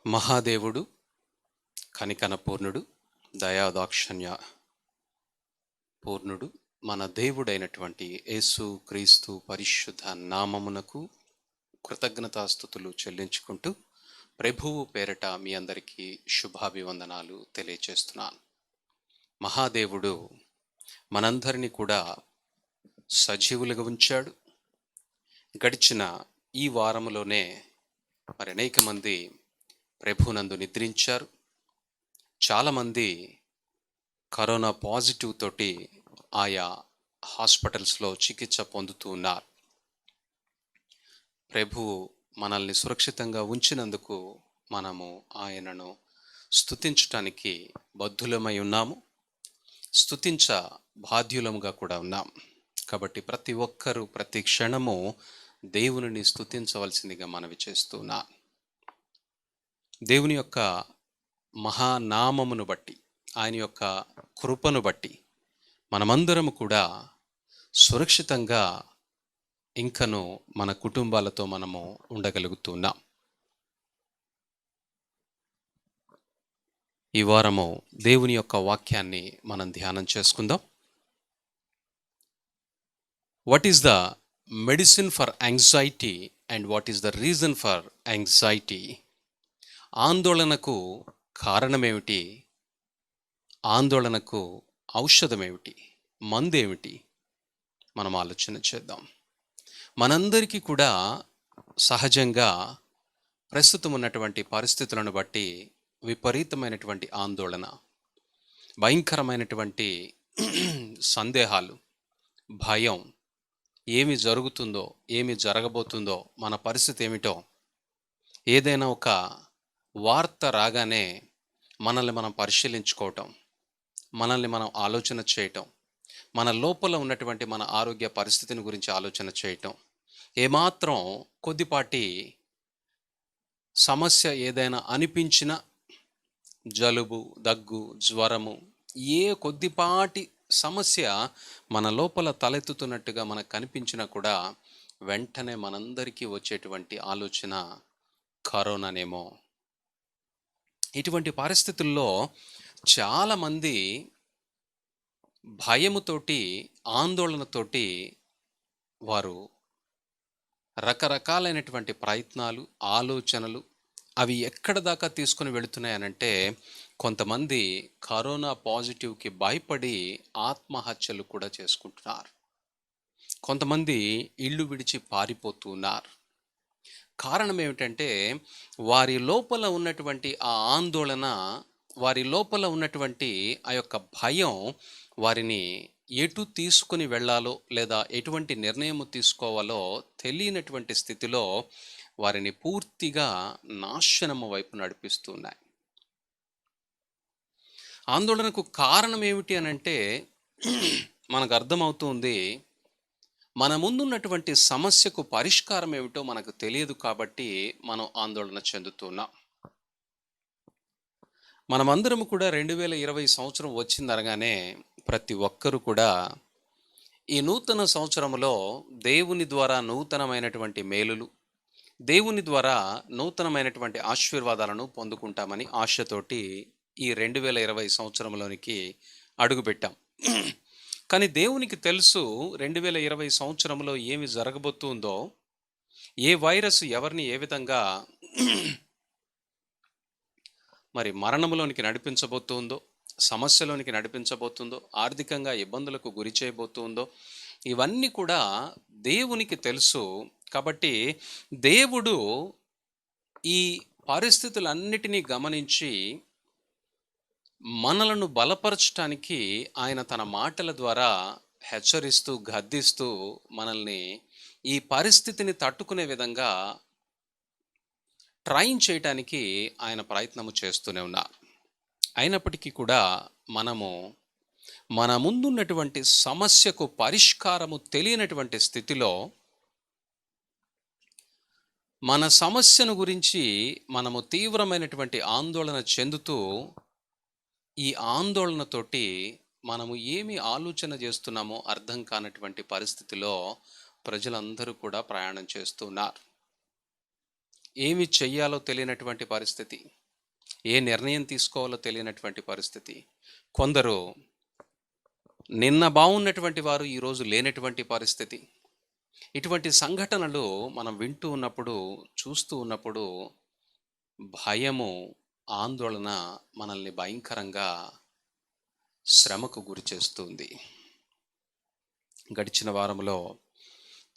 మహాదేవుడు, కనికన పూర్ణుడు, దయాదాక్షణ్య పూర్ణుడు, మన దేవుడైనటువంటి యేసు క్రీస్తు పరిశుద్ధ నామమునకు కృతజ్ఞతాస్థుతులు చెల్లించుకుంటూ ప్రభువు పేరట మీ అందరికీ శుభాభివందనాలు తెలియచేస్తున్నాను. మహాదేవుడు మనందరినీ కూడా సజీవులుగా ఉంచాడు. గడిచిన ఈ వారంలోనే మరి అనేక మంది ప్రభునందు నిద్రించారు. చాలామంది కరోనా పాజిటివ్ తోటి ఆయా హాస్పిటల్స్లో చికిత్స పొందుతూ ఉన్నారు. ప్రభువు మనల్ని సురక్షితంగా ఉంచినందుకు మనము ఆయనను స్తుతించటానికి బద్ధులమై ఉన్నాము, స్తుతించ బాధ్యులముగా కూడా ఉన్నాం. కాబట్టి ప్రతి ఒక్కరూ ప్రతి క్షణము దేవునిని స్తుతించవలసిందిగా మనవి చేస్తున్నా. దేవుని యొక్క మహానామమును బట్టి, ఆయన యొక్క కృపను బట్టి మనమందరము కూడా సురక్షితంగా ఇంకను మన కుటుంబాలతో మనము ఉండగలుగుతున్నాం. ఈ వారము దేవుని యొక్క వాక్యాన్ని మనం ధ్యానం చేసుకుందాం. What is the medicine for anxiety and what is the reason for anxiety? ఆందోళనకు కారణమేమిటి? ఆందోళనకు ఔషధమేమిటి? మందేమిటి? మనం ఆలోచన చేద్దాం. మనందరికీ కూడా సహజంగా ప్రస్తుతం ఉన్నటువంటి పరిస్థితులను బట్టి విపరీతమైనటువంటి ఆందోళన, భయంకరమైనటువంటి సందేహాలు, భయం, ఏమి జరుగుతుందో, ఏమి జరగబోతుందో, మన పరిస్థితి ఏమిటో, ఏదైనా ఒక వార్త రాగానే మనల్ని మనం పరిశీలించుకోవటం, మనల్ని మనం ఆలోచన చేయటం, మన లోపల ఉన్నటువంటి మన ఆరోగ్య పరిస్థితిని గురించి ఆలోచన చేయటం, ఏమాత్రం కొద్దిపాటి సమస్య ఏదైనా అనిపించినా, జలుబు, దగ్గు, జ్వరము, ఏ కొద్దిపాటి సమస్య మన లోపల తలెత్తుతున్నట్టుగా మనకు కనిపించినా కూడా వెంటనే మనందరికీ వచ్చేటువంటి ఆలోచన కరోనానేమో. ఇటువంటి పరిస్థితుల్లో చాలామంది భయముతోటి, ఆందోళనతోటి వారు రకరకాలైనటువంటి ప్రయత్నాలు, ఆలోచనలు అవి ఎక్కడ దాకా తీసుకుని వెళుతున్నాయనంటే, కొంతమంది కరోనా పాజిటివ్కి భయపడి ఆత్మహత్యలు కూడా చేసుకుంటున్నారు. కొంతమంది ఇళ్ళు విడిచి పారిపోతున్నారు. కారణం ఏమిటంటే, వారి లోపల ఉన్నటువంటి ఆ ఆందోళన, వారి లోపల ఉన్నటువంటి ఆ యొక్క భయం వారిని ఎటు తీసుకుని వెళ్ళాలో లేదా ఎటువంటి నిర్ణయం తీసుకోవాలో తెలియనటువంటి స్థితిలో వారిని పూర్తిగా నాశనము వైపు నడిపిస్తున్నాయి. ఆందోళనకు కారణం ఏమిటి అనంటే, మనకు అర్థమవుతుంది, మన ముందున్నటువంటి సమస్యకు పరిష్కారం ఏమిటో మనకు తెలియదు కాబట్టి మనం ఆందోళన చెందుతున్నాం. మనమందరం కూడా 2020 సంవత్సరం వచ్చిందనగానే ప్రతి ఒక్కరూ కూడా ఈ నూతన సంవత్సరంలో దేవుని ద్వారా నూతనమైనటువంటి మేలులు, దేవుని ద్వారా నూతనమైనటువంటి ఆశీర్వాదాలను పొందుకుంటామని ఆశతోటి ఈ 2020 సంవత్సరంలోనికి అడుగుపెట్టాం. కానీ దేవునికి తెలుసు 2020 సంవత్సరంలో ఏమి జరగబోతుందో, ఏ వైరస్ ఎవరిని ఏ విధంగా మరి మరణంలోనికి నడిపించబోతుందో, సమస్యలోనికి నడిపించబోతుందో, ఆర్థికంగా ఇబ్బందులకు గురి చేయబోతుందో, ఇవన్నీ కూడా దేవునికి తెలుసు. కాబట్టి దేవుడు ఈ పరిస్థితులన్నిటినీ గమనించి మనలను బలపరచటానికి ఆయన తన మాటల ద్వారా హెచ్చరిస్తూ, గద్దిస్తూ మనల్ని ఈ పరిస్థితిని తట్టుకునే విధంగా ట్రైన్ చేయటానికి ఆయన ప్రయత్నము చేస్తూనే ఉన్నారు. అయినప్పటికీ కూడా మనము మన ముందున్నటువంటి సమస్యకు పరిష్కారము తెలియనటువంటి స్థితిలో మన సమస్యను గురించి మనము తీవ్రమైనటువంటి ఆందోళన చెందుతూ, ఈ ఆందోళనతోటి మనము ఏమి ఆలోచన చేస్తున్నామో అర్థం కానటువంటి పరిస్థితిలో ప్రజలందరూ కూడా ప్రయాణం చేస్తున్నారు. ఏమి చెయ్యాలో తెలియనటువంటి పరిస్థితి, ఏ నిర్ణయం తీసుకోవాలో తెలియనటువంటి పరిస్థితి. కొందరు నిన్న బాగున్నటువంటి వారు ఈరోజు లేనటువంటి పరిస్థితి. ఇటువంటి సంఘటనలు మనం వింటూ ఉన్నప్పుడు, చూస్తూ ఉన్నప్పుడు భయము, ఆందోళన మనల్ని భయంకరంగా శ్రమకు గురి చేస్తుంది. గడిచిన వారంలో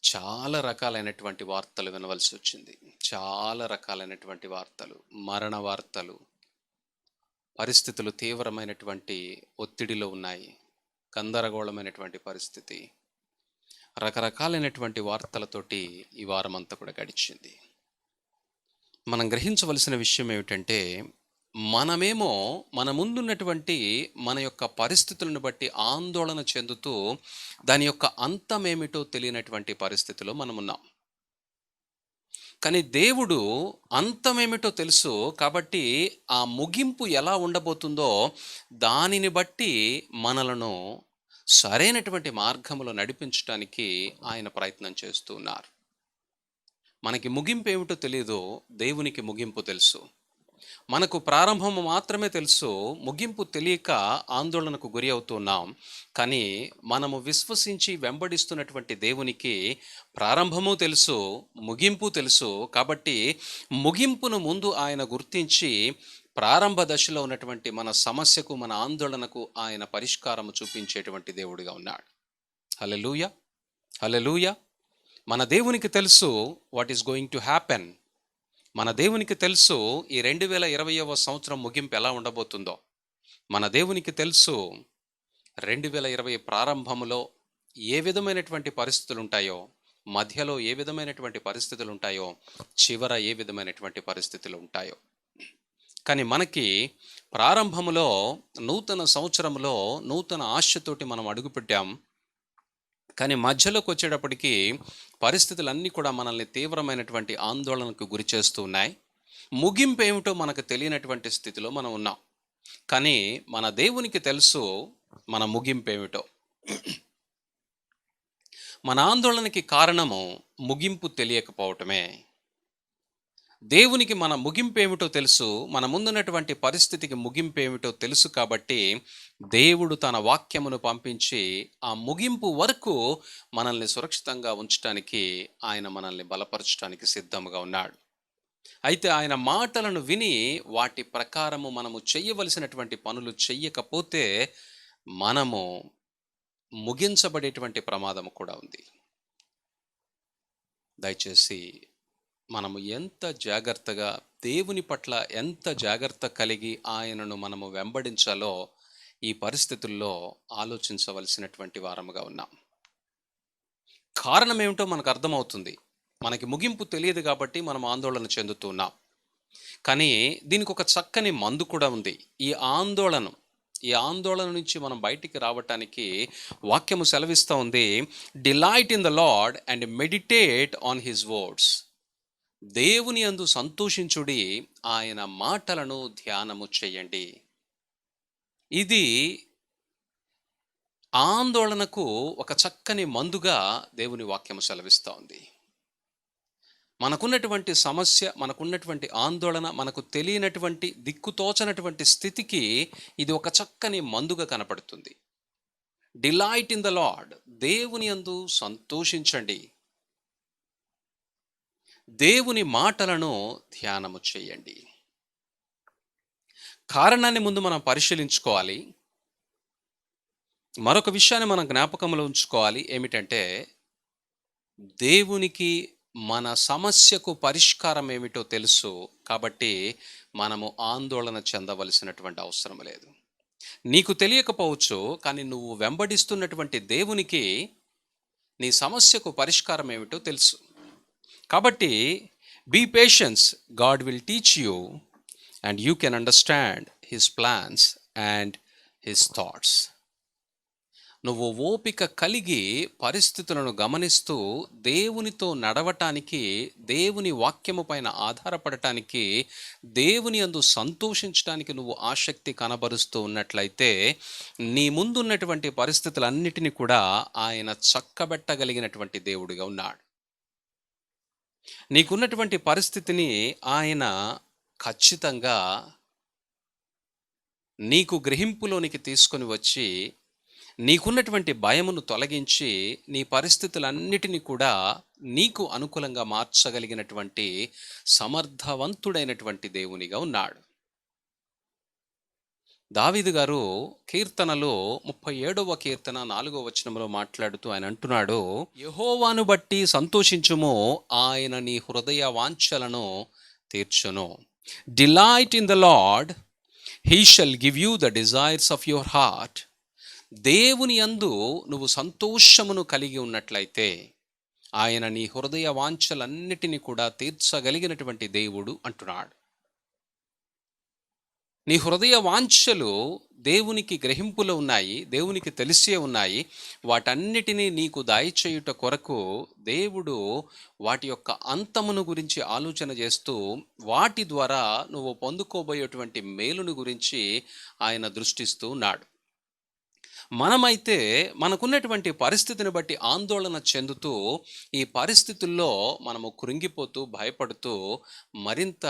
చాలా రకాలైనటువంటి వార్తలు వినవలసి వచ్చింది. చాలా రకాలైనటువంటి వార్తలు, మరణ వార్తలు. పరిస్థితులు తీవ్రమైనటువంటి ఒత్తిడిలో ఉన్నాయి. గందరగోళమైనటువంటి పరిస్థితి. రకరకాలైనటువంటి వార్తలతోటి ఈ వారం అంతా కూడా గడిచింది. మనం గ్రహించవలసిన విషయం ఏమిటంటే, మనమేమో మన ముందున్నటువంటి మన యొక్క పరిస్థితులను బట్టి ఆందోళన చెందుతూ దాని యొక్క అంతమేమిటో తెలియనటువంటి పరిస్థితిలో మనమున్నాం. కానీ దేవుడు అంతమేమిటో తెలుసు కాబట్టి ఆ ముగింపు ఎలా ఉండబోతుందో దానిని బట్టి మనలను సరైనటువంటి మార్గంలో నడిపించడానికి ఆయన ప్రయత్నం చేస్తూ ఉన్నారు. మనకి ముగింపు ఏమిటో తెలియదు, దేవునికి ముగింపు తెలుసు. మనకు ప్రారంభము మాత్రమే తెలుసు, ముగింపు తెలియక ఆందోళనకు గురి అవుతున్నాం. కానీ మనము విశ్వసించి వెంబడిస్తున్నటువంటి దేవునికి ప్రారంభము తెలుసు, ముగింపు తెలుసు. కాబట్టి ముగింపును ముందు ఆయన గుర్తించి ప్రారంభ దశలో ఉన్నటువంటి మన సమస్యకు, మన ఆందోళనకు ఆయన పరిష్కారము చూపించేటువంటి దేవుడిగా ఉన్నాడు. హల్లెలూయా, హల్లెలూయా. మన దేవునికి తెలుసు what is going to happen. మన దేవునికి తెలుసు ఈ 2020వ సంవత్సరం ముగింపు ఎలా ఉండబోతుందో. మన దేవునికి తెలుసు 2020 ప్రారంభములో ఏ విధమైనటువంటి పరిస్థితులు ఉంటాయో, మధ్యలో ఏ విధమైనటువంటి పరిస్థితులు ఉంటాయో, చివర ఏ విధమైనటువంటి పరిస్థితులు ఉంటాయో. కానీ మనకి ప్రారంభములో, నూతన సంవత్సరంలో నూతన ఆశతోటి మనం అడుగుపెట్టాం. కానీ మధ్యలోకి వచ్చేటప్పటికి పరిస్థితులన్నీ కూడా మనల్ని తీవ్రమైనటువంటి ఆందోళనకు గురి చేస్తూ ఉన్నాయి. ముగింపు ఏమిటో మనకు తెలియనటువంటి స్థితిలో మనం ఉన్నాం. కానీ మన దేవునికి తెలుసు మన ముగింపు ఏమిటో. మన ఆందోళనకి కారణము ముగింపు తెలియకపోవటమే. దేవునికి మన ముగింపు ఏమిటో తెలుసు, మన ముందున్నటువంటి పరిస్థితికి ముగింపు ఏమిటో తెలుసు. కాబట్టి దేవుడు తన వాక్యమును పంపించి ఆ ముగింపు వరకు మనల్ని సురక్షితంగా ఉంచడానికి, ఆయన మనల్ని బలపరచడానికి సిద్ధంగా ఉన్నాడు. అయితే ఆయన మాటలను విని వాటి ప్రకారము మనము చేయవలసినటువంటి పనులు చెయ్యకపోతే మనము ముగించబడేటువంటి ప్రమాదం కూడా ఉంది. దయచేసి మనము ఎంత జాగ్రత్తగా, దేవుని పట్ల ఎంత జాగ్రత్త కలిగి ఆయనను మనము వెంబడించాలో ఈ పరిస్థితుల్లో ఆలోచించవలసినటువంటి వారముగా ఉన్నాం. కారణం ఏమిటో మనకు అర్థమవుతుంది. మనకి ముగింపు తెలియదు కాబట్టి మనం ఆందోళన చెందుతున్నాం. కానీ దీనికి ఒక చక్కని మందు కూడా ఉంది. ఈ ఆందోళన నుంచి మనం బయటికి రావటానికి వాక్యము సెలవిస్తూ ఉంది, delight in the Lord and meditate on his words. దేవుని యందు సంతోషించుడి, ఆయన మాటలను ధ్యానము చేయండి. ఇది ఆందోళనకు ఒక చక్కని మందుగా దేవుని వాక్యము సెలవిస్తూ ఉంది. మనకున్నటువంటి సమస్య, మనకున్నటువంటి ఆందోళన, మనకు తెలియనటువంటి దిక్కుతోచనటువంటి స్థితికి ఇది ఒక చక్కని మందుగా కనపడుతుంది. డిలైట్ ఇన్ ద లార్డ్, దేవుని యందు సంతోషించండి, దేవుని మాటలను ధ్యానము చేయండి. కారణాన్ని ముందు మనం పరిశీలించుకోవాలి. మరొక విషయాన్ని మనం జ్ఞాపకంలో ఉంచుకోవాలి. ఏమిటంటే, దేవునికి మన సమస్యకు పరిష్కారం ఏమిటో తెలుసు. కాబట్టి మనము ఆందోళన చెందవలసినటువంటి అవసరం లేదు. నీకు తెలియకపోవచ్చు, కానీ నువ్వు వెంబడిస్తున్నటువంటి దేవునికి నీ సమస్యకు పరిష్కారం ఏమిటో తెలుసు. కాబట్టి be patience, God will teach you and you can understand his plans and his thoughts. నువ్వు ఓపిక కలిగి పరిస్థితులను గమనిస్తూ దేవునితో నడవటానికి, దేవుని వాక్యము పైన ఆధారపడటానికి, దేవుని యందు సంతోషించడానికి నువ్వు ఆసక్తి కనబరుస్తూ ఉన్నట్లయితే నీ ముందున్నటువంటి పరిస్థితులన్నిటినీ కూడా ఆయన చక్కబెట్టగలిగినటువంటి దేవుడిగా ఉన్నాడు. నీకున్నటువంటి పరిస్థితిని ఆయన ఖచ్చితంగా నీకు గ్రహింపులోనికి తీసుకొని వచ్చి నీకున్నటువంటి భయమును తొలగించి నీ పరిస్థితులన్నిటినీ కూడా నీకు అనుకూలంగా మార్చగలిగినటువంటి సమర్థవంతుడైనటువంటి దేవునిగా ఉన్నాడు. దావీదు గారు కీర్తనలో 37వ కీర్తన 4వ వచనంలో మాట్లాడుతూ ఆయన అంటున్నాడు, యెహోవాను బట్టి సంతోషించుము, ఆయన నీ హృదయ వాంఛలను తీర్చును. Delight in the Lord, he shall give you the desires of your heart. దేవుని యందు నువ్వు సంతోషమును కలిగి ఉన్నట్లయితే ఆయన నీ హృదయ వాంఛలన్నిటినీ కూడా తీర్చగలిగినటువంటి దేవుడు అంటున్నాడు. నీ హృదయ వాంఛలు దేవునికి గ్రహింపులో ఉన్నాయి, దేవునికి తెలిసే ఉన్నాయి. వాటన్నిటినీ నీకు దయచేయుట కొరకు దేవుడు వాటి యొక్క అంతమును గురించి ఆలోచన చేస్తూ వాటి ద్వారా నువ్వు పొందుకోబోయేటువంటి మేలును గురించి ఆయన దృష్టిస్తూ ఉన్నాడు. మనమైతే మనకున్నటువంటి పరిస్థితిని బట్టి ఆందోళన చెందుతూ ఈ పరిస్థితుల్లో మనము కృంగిపోతూ భయపడుతూ మరింత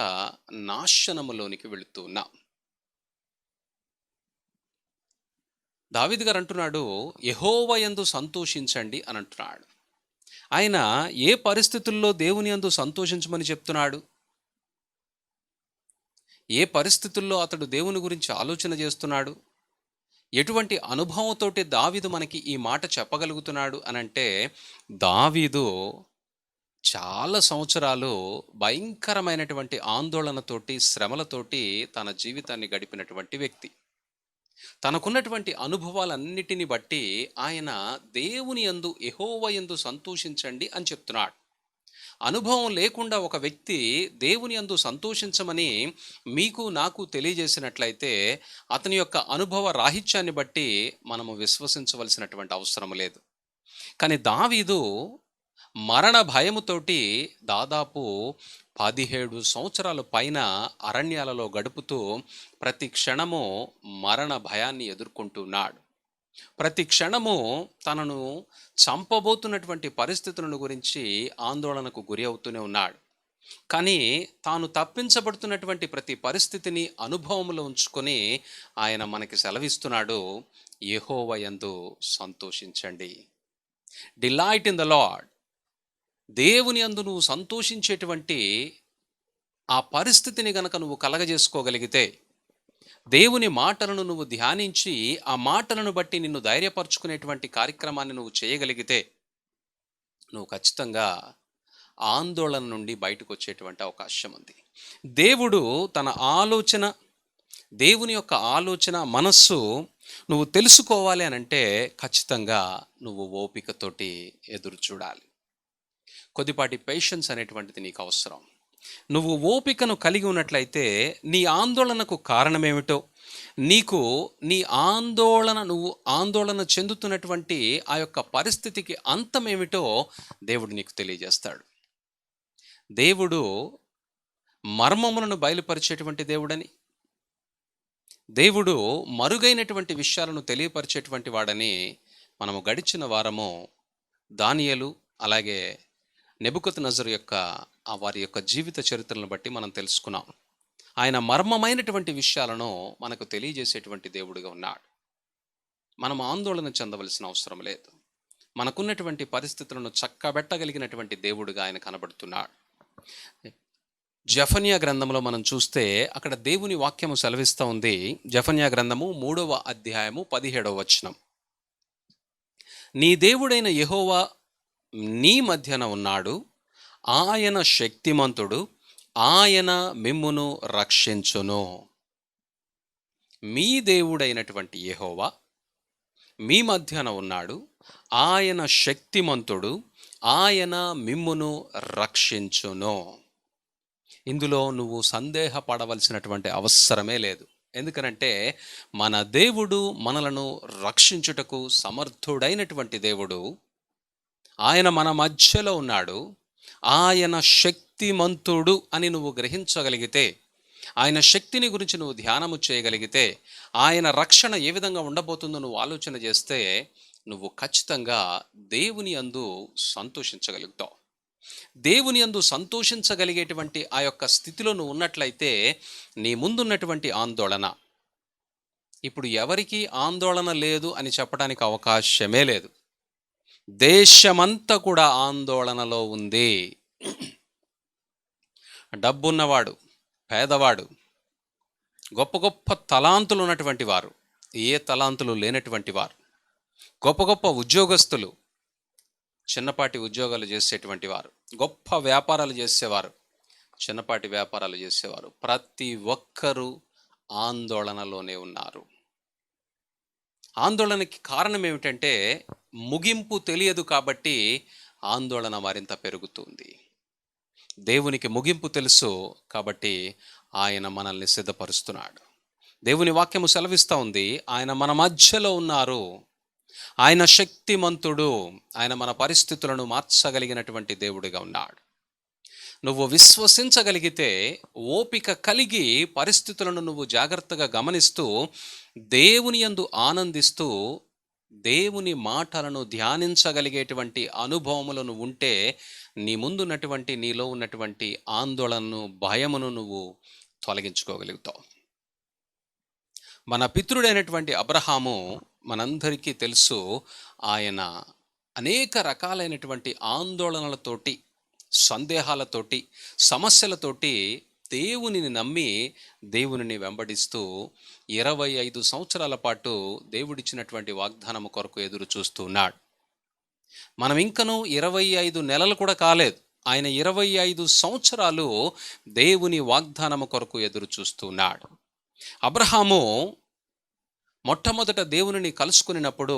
నాశనములోనికి వెళుతూ ఉన్నాం. దావీదు గారు అంటున్నాడు, యెహోవా యందు సంతోషించండి అని అంటున్నాడు. ఆయన ఏ పరిస్థితుల్లో దేవుని యందు సంతోషించమని చెప్తున్నాడు? ఏ పరిస్థితుల్లో అతడు దేవుని గురించి ఆలోచన చేస్తున్నాడు? ఎటువంటి అనుభవంతోటి దావీదు మనకి ఈ మాట చెప్పగలుగుతున్నాడు అనంటే, దావీదు చాలా సంవత్సరాలు భయంకరమైనటువంటి ఆందోళనతోటి, శ్రమలతోటి తన జీవితాన్ని గడిపినటువంటి వ్యక్తి. తనకున్నటువంటి అనుభవాలన్నిటిని బట్టి ఆయన దేవుని యందు, యెహోవా యందు సంతోషించండి అని చెప్తున్నాడు. అనుభవం లేకుండా ఒక వ్యక్తి దేవుని యందు సంతోషించమని మీకు నాకు తెలియజేసినట్లయితే అతని యొక్క అనుభవ రాహిత్యాన్ని బట్టి మనము విశ్వసించవలసినటువంటి అవసరం లేదు. కానీ దావీదు మరణ భయముతోటి దాదాపు 17 సంవత్సరాల పైన అరణ్యాలలో గడుపుతూ ప్రతి క్షణము మరణ భయాన్ని ఎదుర్కొంటున్నాడు. ప్రతి క్షణము తనను చంపబోతున్నటువంటి పరిస్థితులను గురించి ఆందోళనకు గురి అవుతూనే ఉన్నాడు. కానీ తాను తప్పించబడుతున్నటువంటి ప్రతి పరిస్థితిని అనుభవంలో ఉంచుకొని ఆయన మనకి సెలవిస్తున్నాడు, యెహోవా యందు సంతోషించండి. Delight in the Lord. దేవుని యందు నువ్వు సంతోషించేటువంటి ఆ పరిస్థితిని గనక నువ్వు కలగజేసుకోగలిగితే, దేవుని మాటలను నువ్వు ధ్యానించి ఆ మాటలను బట్టి నిన్ను ధైర్యపరచుకునేటువంటి కార్యక్రమాన్ని నువ్వు చేయగలిగితే నువ్వు ఖచ్చితంగా ఆందోళన నుండి బయటకు వచ్చేటువంటి అవకాశం ఉంది. దేవుడు తన ఆలోచన, దేవుని యొక్క ఆలోచన, మనస్సు నువ్వు తెలుసుకోవాలి అనంటే ఖచ్చితంగా నువ్వు ఓపికతోటి ఎదురు చూడాలి. కొద్దిపాటి పేషెన్స్ అనేటువంటిది నీకు అవసరం. నువ్వు ఓపికను కలిగి ఉన్నట్లయితే నీ ఆందోళనకు కారణమేమిటో, నువ్వు ఆందోళన చెందుతున్నటువంటి ఆ యొక్క పరిస్థితికి అంతమేమిటో దేవుడు నీకు తెలియజేస్తాడు. దేవుడు మర్మములను బయలుపరిచేటువంటి దేవుడని, దేవుడు మరుగైనటువంటి విషయాలను తెలియపరిచేటువంటి వాడని మనము గడిచిన వారము దానియేలు అలాగే నెబుకద్నెజరు యొక్క వారి యొక్క జీవిత చరిత్రలను బట్టి మనం తెలుసుకున్నాం. ఆయన మర్మమైనటువంటి విషయాలను మనకు తెలియజేసేటువంటి దేవుడిగా ఉన్నాడు. మనం ఆందోళన చెందవలసిన అవసరం లేదు. మనకున్నటువంటి పరిస్థితులను చక్కబెట్టగలిగినటువంటి దేవుడిగా ఆయన కనబడుతున్నాడు. జెఫన్యా గ్రంథంలో మనం చూస్తే అక్కడ దేవుని వాక్యము సెలవిస్తూ ఉంది. జెఫన్యా గ్రంథము 3వ అధ్యాయము 17వ వచనం. నీ దేవుడైన యెహోవా నీ మధ్యన ఉన్నాడు, ఆయన శక్తిమంతుడు, ఆయన మిమ్మును రక్షించును. మీ దేవుడైనటువంటి యెహోవా మీ మధ్యన ఉన్నాడు, ఆయన శక్తిమంతుడు, ఆయన మిమ్మును రక్షించును. ఇందులో నువ్వు సందేహపడవలసినటువంటి అవసరమే లేదు. ఎందుకనంటే మన దేవుడు మనలను రక్షించుటకు సమర్థుడైనటువంటి దేవుడు. ఆయన మన మధ్యలో ఉన్నాడు, ఆయన శక్తిమంతుడు అని నువ్వు గ్రహించగలిగితే, ఆయన శక్తిని గురించి నువ్వు ధ్యానము చేయగలిగితే, ఆయన రక్షణ ఏ విధంగా ఉండబోతుందో నువ్వు ఆలోచన చేస్తే నువ్వు ఖచ్చితంగా దేవుని యందు సంతోషించగలుగుతావు. దేవుని యందు సంతోషించగలిగేటువంటి ఆ యొక్క స్థితిలో నువ్వు ఉన్నట్లయితే నీ ముందున్నటువంటి ఆందోళన, ఇప్పుడు ఎవరికీ ఆందోళన లేదు అని చెప్పడానికి అవకాశమే లేదు. దేశమంతా కూడా ఆందోళనలో ఉంది. డబ్బున్నవాడు, పేదవాడు, గొప్ప గొప్ప తలాంతులు ఉన్నటువంటి వారు, ఏ తలాంతులు లేనటువంటి వారు, గొప్ప గొప్ప ఉద్యోగస్తులు, చిన్నపాటి ఉద్యోగాలు చేసేటువంటి వారు, గొప్ప వ్యాపారాలు చేసేవారు, చిన్నపాటి వ్యాపారాలు చేసేవారు, ప్రతి ఒక్కరూ ఆందోళనలోనే ఉన్నారు. ఆందోళనకి కారణం ఏమిటంటే ముగింపు తెలియదు కాబట్టి ఆందోళన మరింత పెరుగుతుంది. దేవునికి ముగింపు తెలుసు కాబట్టి ఆయన మనల్ని సిద్ధపరుస్తున్నాడు. దేవుని వాక్యము సెలవిస్తూ ఉంది, ఆయన మన మధ్యలో ఉన్నారు, ఆయన శక్తిమంతుడు, ఆయన మన పరిస్థితులను మార్చగలిగినటువంటి దేవుడిగా ఉన్నాడు. నువ్వు విశ్వసించగలిగితే, ఓపిక కలిగి పరిస్థితులను నువ్వు జాగ్రత్తగా గమనిస్తూ దేవుని యందు ఆనందిస్తూ దేవుని మాటలను ధ్యానించగలిగేటువంటి అనుభవములను ఉంటే నీ ముందున్నటువంటి నీలో ఉన్నటువంటి ఆందోళనను, భయమును నువ్వు తొలగించుకోగలుగుతావు. మన పితృడైనటువంటి అబ్రహాము మనందరికీ తెలుసు, ఆయన అనేక రకాలైనటువంటి ఆందోళనలతోటి, సందేహాలతోటి, సమస్యలతోటి దేవునిని నమ్మి దేవునిని వెంబడిస్తూ 25 సంవత్సరాల పాటు దేవుడిచ్చినటువంటి వాగ్దానము కొరకు ఎదురు చూస్తూ ఉన్నాడు. మనం ఇంకనూ 25 నెలలు కూడా కాలేదు, ఆయన 25 సంవత్సరాలు దేవుని వాగ్దానము కొరకు ఎదురు చూస్తున్నాడు. అబ్రహాము మొట్టమొదట దేవునిని కలుసుకున్నప్పుడు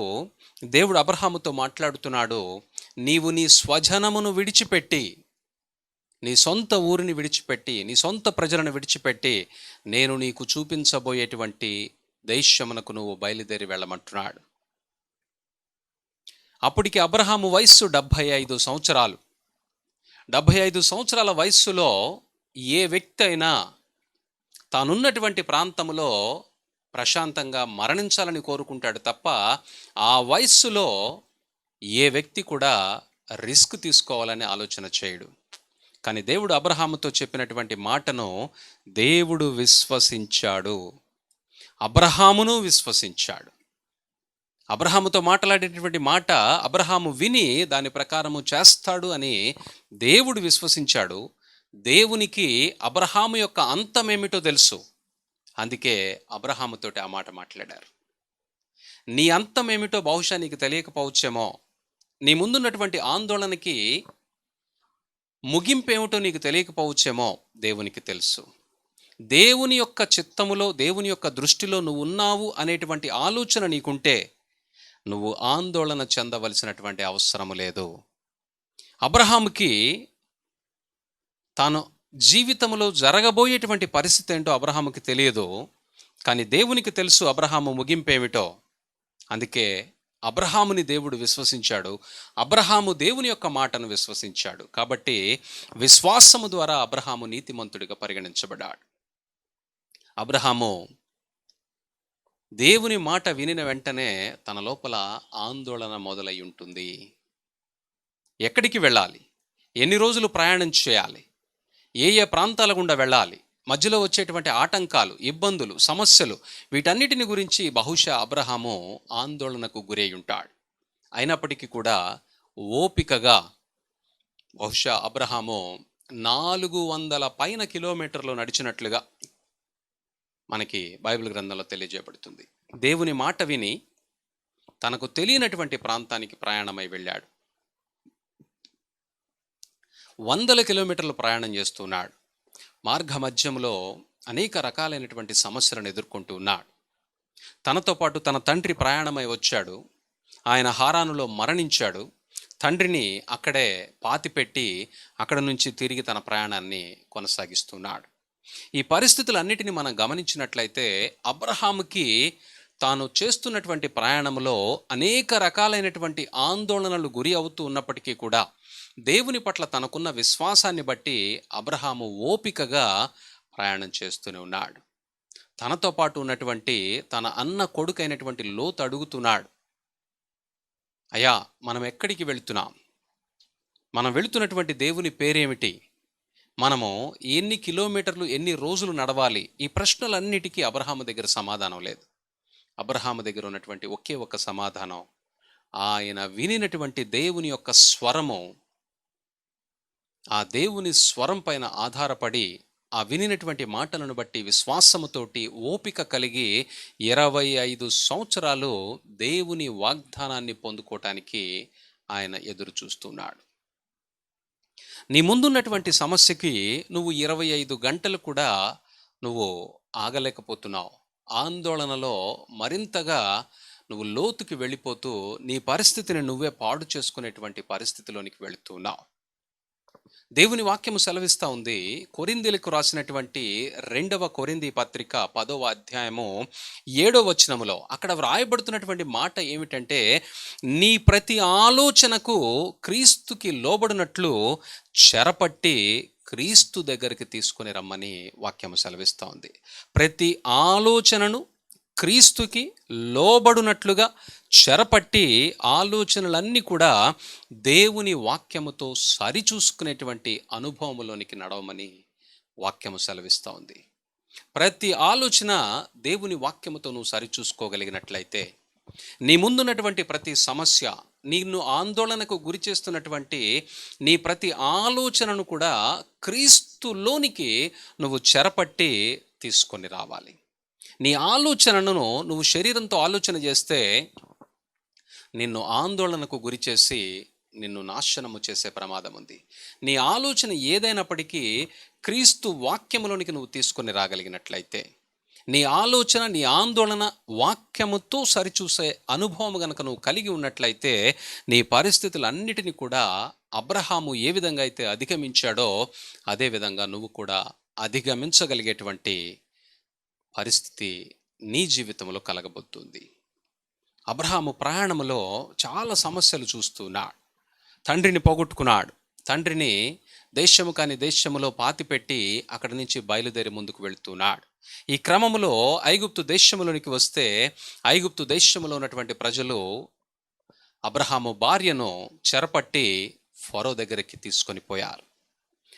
దేవుడు అబ్రహాముతో మాట్లాడుతున్నాడు, నీవు నీ స్వజనమును విడిచిపెట్టి, నీ సొంత ఊరిని విడిచిపెట్టి, నీ సొంత ప్రజలను విడిచిపెట్టి నేను నీకు చూపించబోయేటువంటి దేశమునకు నువ్వు బయలుదేరి వెళ్ళమంటున్నాడు. అప్పటికి అబ్రహాము వయస్సు 75 సంవత్సరాలు. 75 సంవత్సరాల వయస్సులో ఏ వ్యక్తి అయినా తానున్నటువంటి ప్రాంతంలో ప్రశాంతంగా మరణించాలని కోరుకుంటాడు తప్ప ఆ వయస్సులో ఏ వ్యక్తి కూడా రిస్క్ తీసుకోవాలని ఆలోచన చేయడు. కానీ దేవుడు అబ్రహాముతో చెప్పినటువంటి మాటను దేవుడు విశ్వసించాడు, అబ్రహామును విశ్వసించాడు. అబ్రహాముతో మాట్లాడేటటువంటి మాట అబ్రహాము విని దాని ప్రకారము చేస్తాడు అని దేవుడు విశ్వసించాడు. దేవునికి అబ్రహాము యొక్క అంతమేమిటో తెలుసు, అందుకే అబ్రహాముతోటి ఆ మాట మాట్లాడారు. నీ అంతమేమిటో బహుశా నీకు తెలియకపోవచ్చేమో, నీ ముందున్నటువంటి ఆందోళనకి ముగింపు ఏమిటో నీకు తెలియకపోవచ్చేమో, దేవునికి తెలుసు. దేవుని యొక్క చిత్తములో, దేవుని యొక్క దృష్టిలో నువ్వు ఉన్నావు అనేటువంటి ఆలోచన నీకుంటే నువ్వు ఆందోళన చెందవలసినటువంటి అవసరము లేదు. అబ్రహాముకి తాను జీవితంలో జరగబోయేటువంటి పరిస్థితి ఏంటో అబ్రహాముకి తెలియదు, కానీ దేవునికి తెలుసు అబ్రహాము ముగింపేమిటో. అందుకే అబ్రహాముని దేవుడు విశ్వసించాడు, అబ్రహాము దేవుని యొక్క మాటను విశ్వసించాడు. కాబట్టి విశ్వాసము ద్వారా అబ్రహాము నీతిమంతుడిగా పరిగణించబడ్డాడు. అబ్రహాము దేవుని మాట వినిన వెంటనే తన లోపల ఆందోళన మొదలై ఉంటుంది. ఎక్కడికి వెళ్ళాలి, ఎన్ని రోజులు ప్రయాణం చేయాలి, ఏ ఏ ప్రాంతాల గుండా వెళ్ళాలి, మధ్యలో వచ్చేటువంటి ఆటంకాలు, ఇబ్బందులు, సమస్యలు, వీటన్నిటిని గురించి బహుశా అబ్రహాము ఆందోళనకు గురై ఉంటాడు. అయినప్పటికీ కూడా ఓపికగా బహుశా అబ్రహాము 400 పైన కిలోమీటర్లు నడిచినట్లుగా మనకి బైబిల్ గ్రంథంలో తెలియజేయబడుతుంది. దేవుని మాట విని తనకు తెలియనటువంటి ప్రాంతానికి ప్రయాణమై వెళ్ళాడు. 100 కిలోమీటర్లు ప్రయాణం చేస్తున్నాడు. మార్గ మధ్యంలో అనేక రకాలైనటువంటి సమస్యలను ఎదుర్కొంటూ ఉన్నాడు. తనతో పాటు తన తండ్రి ప్రయాణమై వచ్చాడు. ఆయన హారానులో మరణించాడు. తండ్రిని అక్కడే పాతిపెట్టి అక్కడ నుంచి తిరిగి తన ప్రయాణాన్ని కొనసాగిస్తున్నాడు. ఈ పరిస్థితులన్నిటిని మనం గమనించినట్లయితే అబ్రహాముకి తాను చేస్తున్నటువంటి ప్రయాణంలో అనేక రకాలైనటువంటి ఆందోళనలు గురి అవుతూ ఉన్నప్పటికీ కూడా దేవుని పట్ల తనకున్న విశ్వాసాన్ని బట్టి అబ్రహాము ఓపికగా ప్రయాణం చేస్తూనే ఉన్నాడు. తనతో పాటు ఉన్నటువంటి తన అన్న కొడుకైనటువంటి లోతు అడుగుతున్నాడు, అయ్యా మనం ఎక్కడికి వెళుతున్నాం, మనం వెళుతున్నటువంటి దేవుని పేరేమిటి? మనము ఎన్ని కిలోమీటర్లు, ఎన్ని రోజులు నడవాలి? ఈ ప్రశ్నలన్నిటికీ అబ్రహాము దగ్గర సమాధానం లేదు. అబ్రహాము దగ్గర ఉన్నటువంటి ఒకే ఒక సమాధానం, ఆయన వినినటువంటి దేవుని యొక్క స్వరము, ఆ దేవుని స్వరం పైన ఆధారపడి ఆ వినినటువంటి మాటలను బట్టి విశ్వాసముతోటి ఓపిక కలిగి 25 సంవత్సరాలు దేవుని వాగ్దానాన్ని పొందుకోవటానికి ఆయన ఎదురు చూస్తున్నాడు. నీ ముందున్నటువంటి సమస్యకి నువ్వు 25 గంటలు కూడా నువ్వు ఆగలేకపోతున్నావు. ఆందోళనలో మరింతగా నువ్వు లోతుకి వెళ్ళిపోతూ నీ పరిస్థితిని నువ్వే పాడు చేసుకునేటువంటి పరిస్థితిలోనికి వెళుతున్నావు. దేవుని వాక్యము సెలవిస్తూ ఉంది. కొరింథీయులకు రాసినటువంటి 2వ కొరింథీ పత్రిక 10వ అధ్యాయము 7వ వచనములో అక్కడ వ్రాయబడుతున్నటువంటి మాట ఏమిటంటే, నీ ప్రతి ఆలోచనకు క్రీస్తుకి లోబడినట్లు చెరపట్టి క్రీస్తు దగ్గరికి తీసుకొని రమ్మని వాక్యము సెలవిస్తూ ఉంది. ప్రతి ఆలోచనను క్రీస్తుకి లోబడునట్లుగా చెరపట్టి ఆలోచనలన్నీ కూడా దేవుని వాక్యముతో సరిచూసుకునేటువంటి అనుభవములోనికి నడవమని వాక్యము సెలవిస్తూ ఉంది. ప్రతి ఆలోచన దేవుని వాక్యముతో నువ్వు సరిచూసుకోగలిగినట్లయితే, నీ ముందున్నటువంటి ప్రతి సమస్య, నిన్ను ఆందోళనకు గురి చేస్తున్నటువంటి నీ ప్రతి ఆలోచనను కూడా క్రీస్తులోనికి నువ్వు చెరపట్టి తీసుకొని రావాలి. నీ ఆలోచనను నువ్వు శరీరంతో ఆలోచన చేస్తే నిన్ను ఆందోళనకు గురి చేసి నిన్ను నాశనము చేసే ప్రమాదం ఉంది. నీ ఆలోచన ఏదైనప్పటికీ క్రీస్తు వాక్యములోనికి నువ్వు తీసుకొని రాగలిగినట్లయితే, నీ ఆలోచన, నీ ఆందోళన వాక్యముతో సరిచూసే అనుభవం కనుక నువ్వు కలిగి ఉన్నట్లయితే, నీ పరిస్థితులన్నిటినీ కూడా అబ్రహాము ఏ విధంగా అయితే అధిగమించాడో అదే విధంగా నువ్వు కూడా అధిగమించగలిగేటువంటి పరిస్థితి నీ జీవితంలో కలగబోతుంది. అబ్రహాము ప్రయాణంలో చాలా సమస్యలు చూస్తున్నాడు. తండ్రిని పోగొట్టుకున్నాడు. తండ్రిని దేశము కాని దేశములో పాతిపెట్టి అక్కడి నుంచి బయలుదేరి ముందుకు వెళుతున్నాడు. ఈ క్రమములో ఐగుప్తు దేశములోనికి వస్తే, ఐగుప్తు దేశములో ఉన్నటువంటి ప్రజలు అబ్రహాము భార్యను చెరపట్టి ఫరో దగ్గరికి తీసుకొని పోయారు.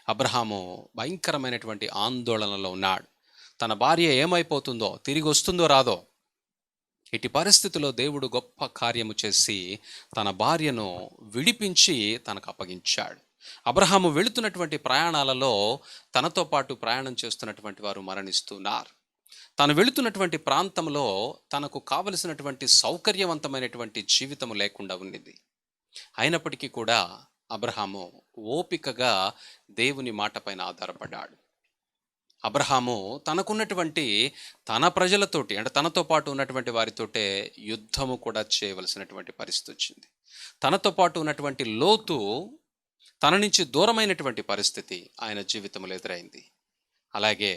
అబ్రహాము భయంకరమైనటువంటి ఆందోళనలో ఉన్నాడు. తన భార్య ఏమైపోతుందో, తిరిగి వస్తుందో రాదో. ఇటు పరిస్థితిలో దేవుడు గొప్ప కార్యము చేసి తన భార్యను విడిపించి తనకు అప్పగించాడు. అబ్రహాము వెళుతున్నటువంటి ప్రయాణాలలో తనతో పాటు ప్రయాణం చేస్తున్నటువంటి వారు మరణిస్తున్నారు. తను వెళుతున్నటువంటి ప్రాంతంలో తనకు కావలసినటువంటి సౌకర్యవంతమైనటువంటి జీవితం లేకుండా ఉన్నది. అయినప్పటికీ కూడా అబ్రహాము ఓపికగా దేవుని మాట పైన ఆధారపడ్డాడు. అబ్రహాము తనకున్నటువంటి తన ప్రజలతోటి, అంటే తనతో పాటు ఉన్నటువంటి వారితోటే యుద్ధము కూడా చేయవలసినటువంటి పరిస్థితి వచ్చింది. తనతో పాటు ఉన్నటువంటి లోతు తన నుంచి దూరమైనటువంటి పరిస్థితి ఆయన జీవితంలో ఎదురైంది. అలాగే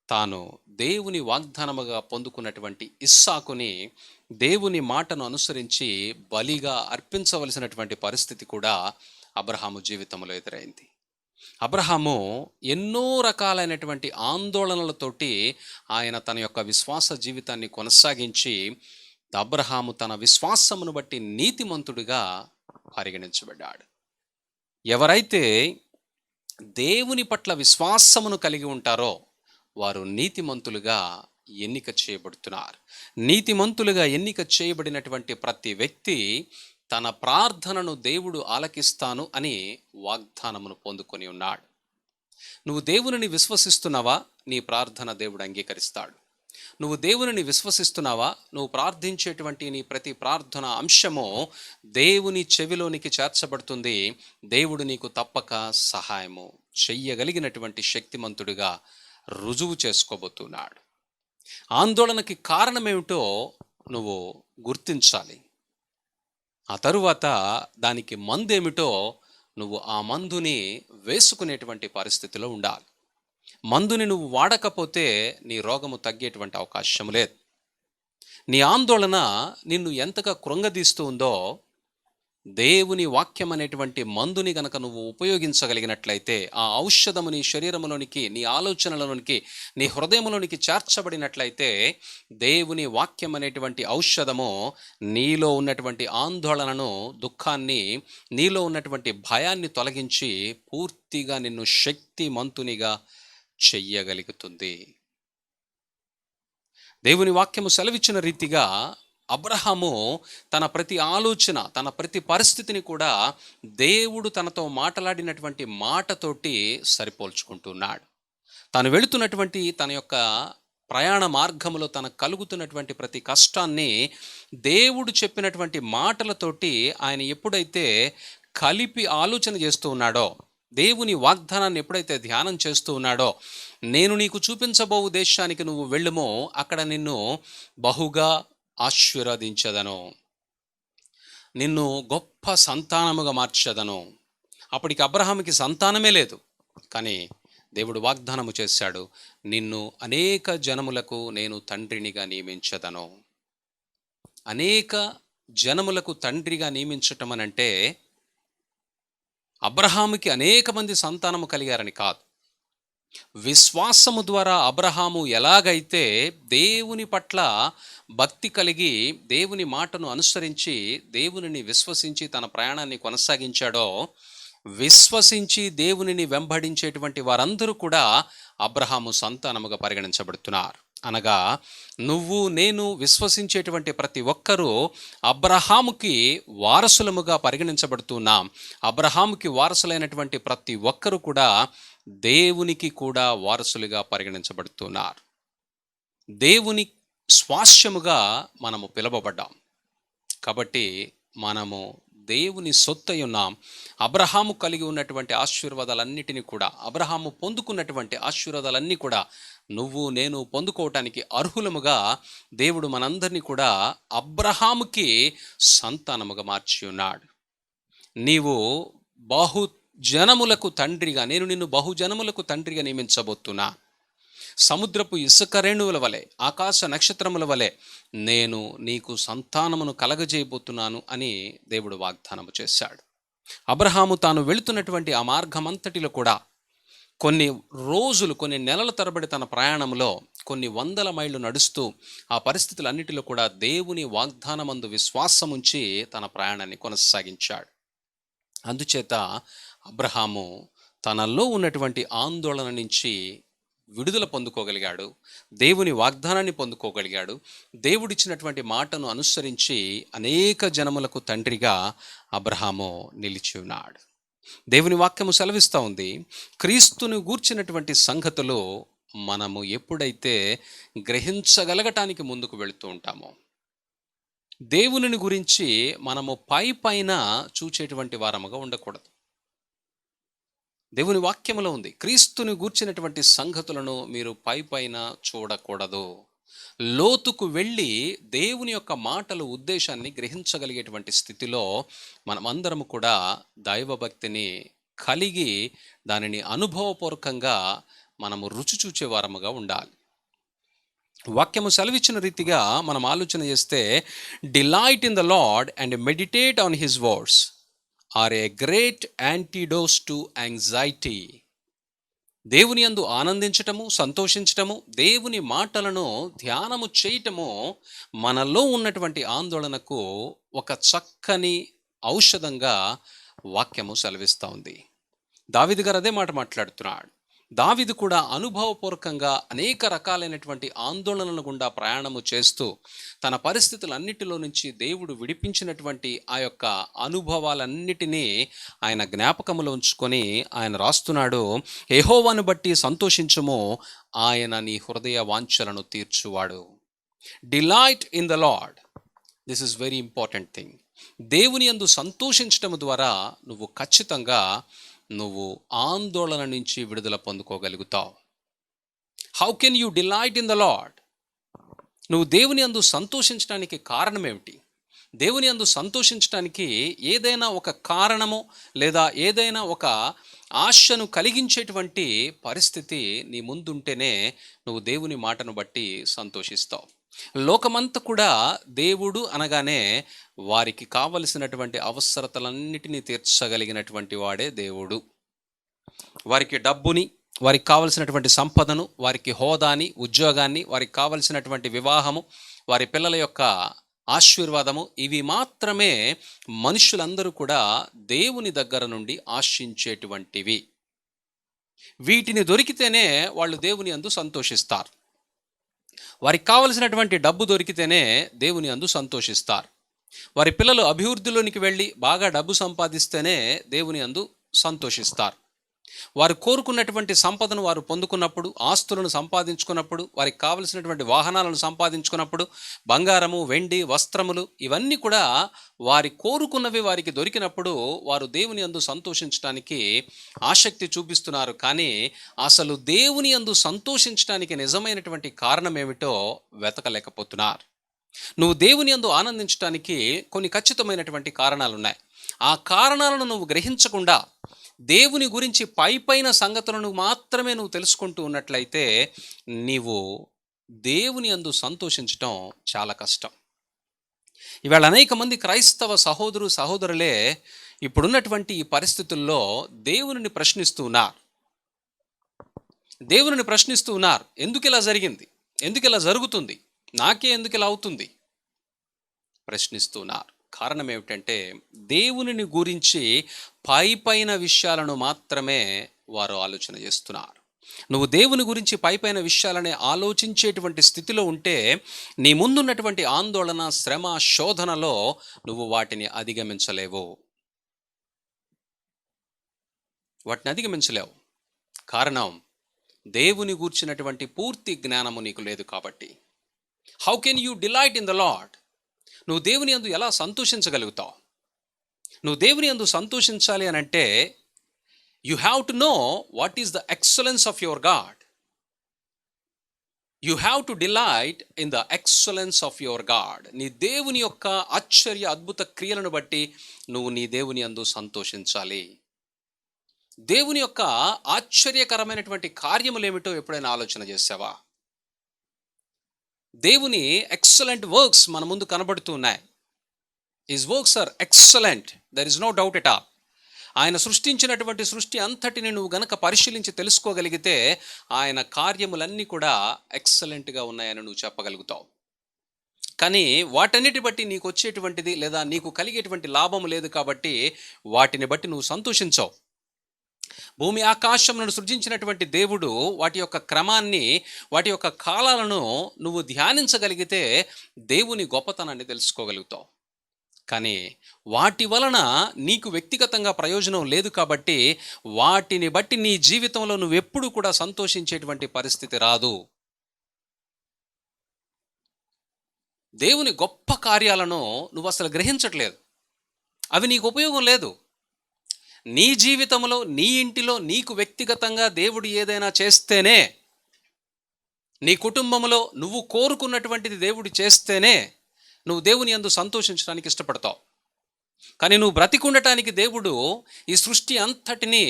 తాను దేవుని వాగ్దానముగా పొందుకున్నటువంటి ఇస్సాకుని దేవుని మాటను అనుసరించి బలిగా అర్పించవలసినటువంటి పరిస్థితి కూడా అబ్రహాము జీవితంలో ఎదురైంది. అబ్రహాము ఎన్నో రకాలైనటువంటి ఆందోళనలతోటి ఆయన తన యొక్క విశ్వాస జీవితాన్ని కొనసాగించి, అబ్రహాము తన విశ్వాసమును బట్టి నీతిమంతుడిగా పరిగణించబడ్డాడు. ఎవరైతే దేవుని పట్ల విశ్వాసమును కలిగి ఉంటారో వారు నీతిమంతులుగా ఎన్నిక చేయబడుతున్నారు. నీతిమంతులుగా ఎన్నిక చేయబడినటువంటి ప్రతి వ్యక్తి తన ప్రార్థనను దేవుడు ఆలకిస్తాను అని వాగ్దానమును పొందుకొని ఉన్నాడు. నువ్వు దేవునిని విశ్వసిస్తున్నావా? నీ ప్రార్థన దేవుడు అంగీకరిస్తాడు. నువ్వు దేవునిని విశ్వసిస్తున్నావా? నువ్వు ప్రార్థించేటువంటి నీ ప్రతి ప్రార్థన అంశము దేవుని చెవిలోనికి చేర్చబడుతుంది. దేవుడు నీకు తప్పక సహాయము చెయ్యగలిగినటువంటి శక్తిమంతుడిగా రుజువు చేసుకోబోతున్నాడు. ఆందోళనకి కారణమేమిటో నువ్వు గుర్తించాలి. ఆ తరువాత దానికి మందేమిటో నువ్వు ఆ మందుని వేసుకునేటువంటి పరిస్థితిలో ఉండాలి. మందుని నువ్వు వాడకపోతే నీ రోగము తగ్గేటువంటి అవకాశం లేదు. నీ ఆందోళన నిన్ను ఎంతగా కృంగదీస్తూ ఉందో, దేవుని వాక్యం అనేటువంటి మందుని గనక నువ్వు ఉపయోగించగలిగినట్లయితే, ఆ ఔషధము నీ శరీరములోనికి, నీ ఆలోచనలలోనికి, నీ హృదయములోనికి చేర్చబడినట్లయితే, దేవుని వాక్యం అనేటువంటి ఔషధము నీలో ఉన్నటువంటి ఆందోళనను, దుఃఖాన్ని, నీలో ఉన్నటువంటి భయాన్ని తొలగించి పూర్తిగా నిన్ను శక్తిమంతునిగా చెయ్యగలుగుతుంది. దేవుని వాక్యము సెలవిచ్చిన రీతిగా అబ్రహాము తన ప్రతి ఆలోచన, తన ప్రతి పరిస్థితిని కూడా దేవుడు తనతో మాట్లాడినటువంటి మాటతోటి సరిపోల్చుకుంటున్నాడు. తాను వెళుతున్నటువంటి తన యొక్క ప్రయాణ మార్గములో తనకు కలుగుతున్నటువంటి ప్రతి కష్టాన్ని దేవుడు చెప్పినటువంటి మాటలతోటి ఆయన ఎప్పుడైతే కలిపి ఆలోచన చేస్తూ ఉన్నాడో, దేవుని వాగ్దానాన్ని ఎప్పుడైతే ధ్యానం చేస్తూ ఉన్నాడో, నేను నీకు చూపించబోవు దేశానికి నువ్వు వెళ్ళుమో, అక్కడ నిన్ను బహుగా ఆశీర్వదించదను, నిన్ను గొప్ప సంతానముగా మార్చదను. అప్పటికి అబ్రహాముకి సంతానమే లేదు, కానీ దేవుడు వాగ్దానము చేశాడు, నిన్ను అనేక జనములకు నేను తండ్రినిగా నియమించదను. అనేక జనములకు తండ్రిగా నియమించటం అనంటే అబ్రహాముకి అనేక మంది సంతానము కలిగారని కాదు. విశ్వాసము ద్వారా అబ్రహాము ఎలాగైతే దేవుని పట్ల భక్తి కలిగి, దేవుని మాటను అనుసరించి, దేవునిని విశ్వసించి తన ప్రయాణాన్ని కొనసాగించాడో, విశ్వసించి దేవునిని వెంబడించేటువంటి వారందరూ కూడా అబ్రహాము సంతానముగా పరిగణించబడుతున్నారు. అనగా నువ్వు నేను విశ్వసించేటువంటి ప్రతి ఒక్కరూ అబ్రహాముకి వారసులముగా పరిగణించబడుతున్నాం. అబ్రహాముకి వారసులైనటువంటి ప్రతి ఒక్కరూ కూడా దేవునికి కూడా వారసులుగా పరిగణించబడుతున్నారు. దేవుని స్వాస్యముగా మనము పిలువబడ్డాం. కాబట్టి మనము దేవుని సొత్తై ఉన్నాం. అబ్రహాము కలిగి ఉన్నటువంటి ఆశీర్వాదాలన్నిటినీ కూడా, అబ్రహాము పొందుకున్నటువంటి ఆశీర్వాదాలన్నీ కూడా నువ్వు నేను పొందుకోవటానికి అర్హులముగా దేవుడు మనందరినీ కూడా అబ్రహాముకి సంతానముగా మార్చి ఉన్నాడు. నీవు బహుజనములకు తండ్రిగా, నేను నిన్ను బహుజనములకు తండ్రిగా నియమించబోతున్నా. సముద్రపు ఇసుక రేణువుల వలె, ఆకాశ నక్షత్రముల వలె నేను నీకు సంతానమును కలగజేయబోతున్నాను అని దేవుడు వాగ్దానము చేశాడు. అబ్రహాము తాను వెళుతున్నటువంటి ఆ మార్గమంతటిలో కూడా కొన్ని రోజులు, కొన్ని నెలల తరబడి తన ప్రయాణంలో కొన్ని వందల మైళ్ళు నడుస్తూ ఆ పరిస్థితులన్నిటిలో కూడా దేవుని వాగ్దానమందు విశ్వాసముంచి తన ప్రయాణాన్ని కొనసాగించాడు. అందుచేత అబ్రహాము తనలో ఉన్నటువంటి ఆందోళన నుంచి విడుదల పొందుకోగలిగాడు, దేవుని వాగ్దానాన్ని పొందుకోగలిగాడు. దేవుడిచ్చినటువంటి మాటను అనుసరించి అనేక జనములకు తండ్రిగా అబ్రహాము నిలిచి ఉన్నాడు. దేవుని వాక్యము సెలవిస్తూ ఉంది, క్రీస్తును గూర్చినటువంటి సంగతులు మనము ఎప్పుడైతే గ్రహించగలగటానికి ముందుకు వెళుతూ ఉంటామో, దేవుని గురించి మనము పైన చూచేటువంటి వారముగా ఉండకూడదు. దేవుని వాక్యములో ఉంది, క్రీస్తుని గూర్చినటువంటి సంగతులను మీరు పైన చూడకూడదు. లోతుకు వెళ్ళి దేవుని యొక్క మాటలు, ఉద్దేశాన్ని గ్రహించగలిగేటువంటి స్థితిలో మనమందరము కూడా దైవభక్తిని కలిగి దానిని అనుభవపూర్వకంగా మనము రుచి చూచే వారముగా ఉండాలి. వాక్యము సెలవిచ్చిన రీతిగా మనం ఆలోచన చేస్తే, delight in the Lord and meditate on his words are a great antidotes to anxiety. దేవుని యందు ఆనందించటము, సంతోషించటము, దేవుని మాటలను ధ్యానము చేయటము మనలో ఉన్నటువంటి ఆందోళనకు ఒక చక్కని ఔషధంగా వాక్యము సెలవిస్తూ ఉంది. దావీదు గారు అదే మాట మాట్లాడుతున్నాడు. దావీదు కూడా అనుభవపూర్వకంగా అనేక రకాలైనటువంటి ఆందోళనల గుండా ప్రయాణము చేస్తూ తన పరిస్థితులన్నిటిలో నుంచి దేవుడు విడిపించినటువంటి ఆ యొక్క అనుభవాలన్నిటినీ ఆయన జ్ఞాపకములో ఉంచుకొని ఆయన రాస్తున్నాడు, యెహోవాను బట్టి సంతోషించుము, ఆయన నీ హృదయ వాంఛలను తీర్చువాడు. Delight in the Lord, this is very important thing. దేవుని యందు సంతోషించటం ద్వారా నువ్వు ఖచ్చితంగా ఆందోళన నుంచి విడుదల పొందుకోగలుగుతావు. How can you delight in the Lord? నువ్వు దేవుని యందు సంతోషించడానికి కారణం ఏమిటి? దేవుని యందు సంతోషించడానికి ఏదైనా ఒక కారణము లేదా ఏదైనా ఒక ఆశను కలిగించేటువంటి పరిస్థితి నీ ముందుంటేనే నువ్వు దేవుని మాటను బట్టి సంతోషిస్తావు. లోకమంతా కూడా దేవుడు అనగానే వారికి కావలసినటువంటి అవసరతలన్నిటినీ తీర్చగలిగినటువంటి వాడే దేవుడు. వారికి డబ్బుని, వారికి కావలసినటువంటి సంపదను, వారికి హోదాని, ఉద్యోగాన్ని, వారికి కావలసినటువంటి వివాహము, వారి పిల్లల యొక్క ఆశీర్వాదము, ఇవి మాత్రమే మనుషులందరూ కూడా దేవుని దగ్గర నుండి ఆశించేటువంటివి. వీటిని దొరికితేనే వాళ్ళు దేవుని యందు సంతోషిస్తారు. వారికి కావలసినటువంటి డబ్బు దొరికితేనే దేవుని యందు సంతోషిస్తారు. వారి పిల్లలు అభివృద్ధిలోనికి వెళ్ళి బాగా డబ్బు సంపాదిస్తేనే దేవుని యందు సంతోషిస్తారు. వారు కోరుకున్నటువంటి సంపదను వారు పొందుకున్నప్పుడు, ఆస్తులను సంపాదించుకున్నప్పుడు, వారికి కావలసినటువంటి వాహనాలను సంపాదించుకున్నప్పుడు, బంగారము, వెండి, వస్త్రములు, ఇవన్నీ కూడా వారి కోరుకున్నవి వారికి దొరికినప్పుడు వారు దేవుని యందు సంతోషించడానికి ఆసక్తి చూపిస్తున్నారు. కానీ అసలు దేవుని యందు సంతోషించడానికి నిజమైనటువంటి కారణం ఏమిటో వెతకలేకపోతున్నారు. నువ్వు దేవుని యందు ఆనందించడానికి కొన్ని ఖచ్చితమైనటువంటి కారణాలు ఉన్నాయి. ఆ కారణాలను నువ్వు గ్రహించకుండా దేవుని గురించి పైపైన సంగతులను మాత్రమే నువ్వు తెలుసుకుంటూ ఉన్నట్లయితే నీవు దేవుని యందు సంతోషించటం చాలా కష్టం. ఇవాళ అనేక మంది క్రైస్తవ సహోదరులే ఇప్పుడున్నటువంటి ఈ పరిస్థితుల్లో దేవునిని ప్రశ్నిస్తూ ఉన్నారు. ఎందుకు ఇలా జరిగింది, ఎందుకు ఇలా జరుగుతుంది, నాకే ఎందుకు ఇలా అవుతుంది ప్రశ్నిస్తున్నారు. కారణం ఏమిటంటే దేవునిని గురించి పైపైన విషయాలను మాత్రమే వారు ఆలోచన చేస్తున్నారు. నువ్వు దేవుని గురించి పైపైన విషయాలనే ఆలోచించేటువంటి స్థితిలో ఉంటే నీ ముందున్నటువంటి ఆందోళన, శ్రమ, శోధనలో నువ్వు వాటిని అధిగమించలేవు. కారణం దేవుని గూర్చినటువంటి పూర్తి జ్ఞానము నీకు లేదు కాబట్టి. How can you delight in the Lord? నువ్వు దేవుని యందు ఎలా సంతోషించగలుగుతావు? నువ్వు దేవుని యందు సంతోషించాలి అని అంటే you have to know what is the excellence of your God. You have to delight in the excellence of your God. నీ దేవుని యొక్క ఆశ్చర్య అద్భుత క్రియలను బట్టి నువ్వు నీ దేవుని యందు సంతోషించాలి. దేవుని యొక్క ఆశ్చర్యకరమైనటువంటి కార్యములు ఏమిటో ఎప్పుడైనా ఆలోచన చేసావా? దేవుని ఎక్సలెంట్ వర్క్స్ మన ముందు కనబడుతున్నాయి. His works are excellent, there is no doubt at all. ఆయన సృష్టించినటువంటి సృష్టి అంతటిని నువ్వు గనక పరిశీలించి తెలుసుకోగలిగితే ఆయన కార్యములన్నీ కూడా ఎక్సలెంట్గా ఉన్నాయని నువ్వు చెప్పగలుగుతావు. కానీ వాటన్నిటి బట్టి నీకు వచ్చేటువంటిది లేదా నీకు కలిగేటువంటి లాభము లేదు కాబట్టి వాటిని బట్టి నువ్వు సంతోషించవు. భూమి ఆకాశములను సృజించినటువంటి దేవుడు వాటి యొక్క క్రమాన్ని, వాటి యొక్క కాలాలను నువ్వు ధ్యానించగలిగితే దేవుని గొప్పతనాన్ని తెలుసుకోగలుగుతావు. కానీ వాటి వలన నీకు వ్యక్తిగతంగా ప్రయోజనం లేదు కాబట్టి వాటిని బట్టి నీ జీవితంలో నువ్వెప్పుడు కూడా సంతోషించేటువంటి పరిస్థితి రాదు. దేవుని గొప్ప కార్యాలను నువ్వు అసలు గ్రహించట్లేదు. అవి నీకు ఉపయోగం లేదు. నీ జీవితంలో, నీ ఇంటిలో నీకు వ్యక్తిగతంగా దేవుడు ఏదైనా చేస్తేనే, నీ కుటుంబంలో నువ్వు కోరుకున్నటువంటిది దేవుడు చేస్తేనే నువ్వు దేవుని యందు సంతోషించడానికి ఇష్టపడతావు. కానీ నువ్వు బ్రతికుండటానికి దేవుడు ఈ సృష్టి అంతటినీ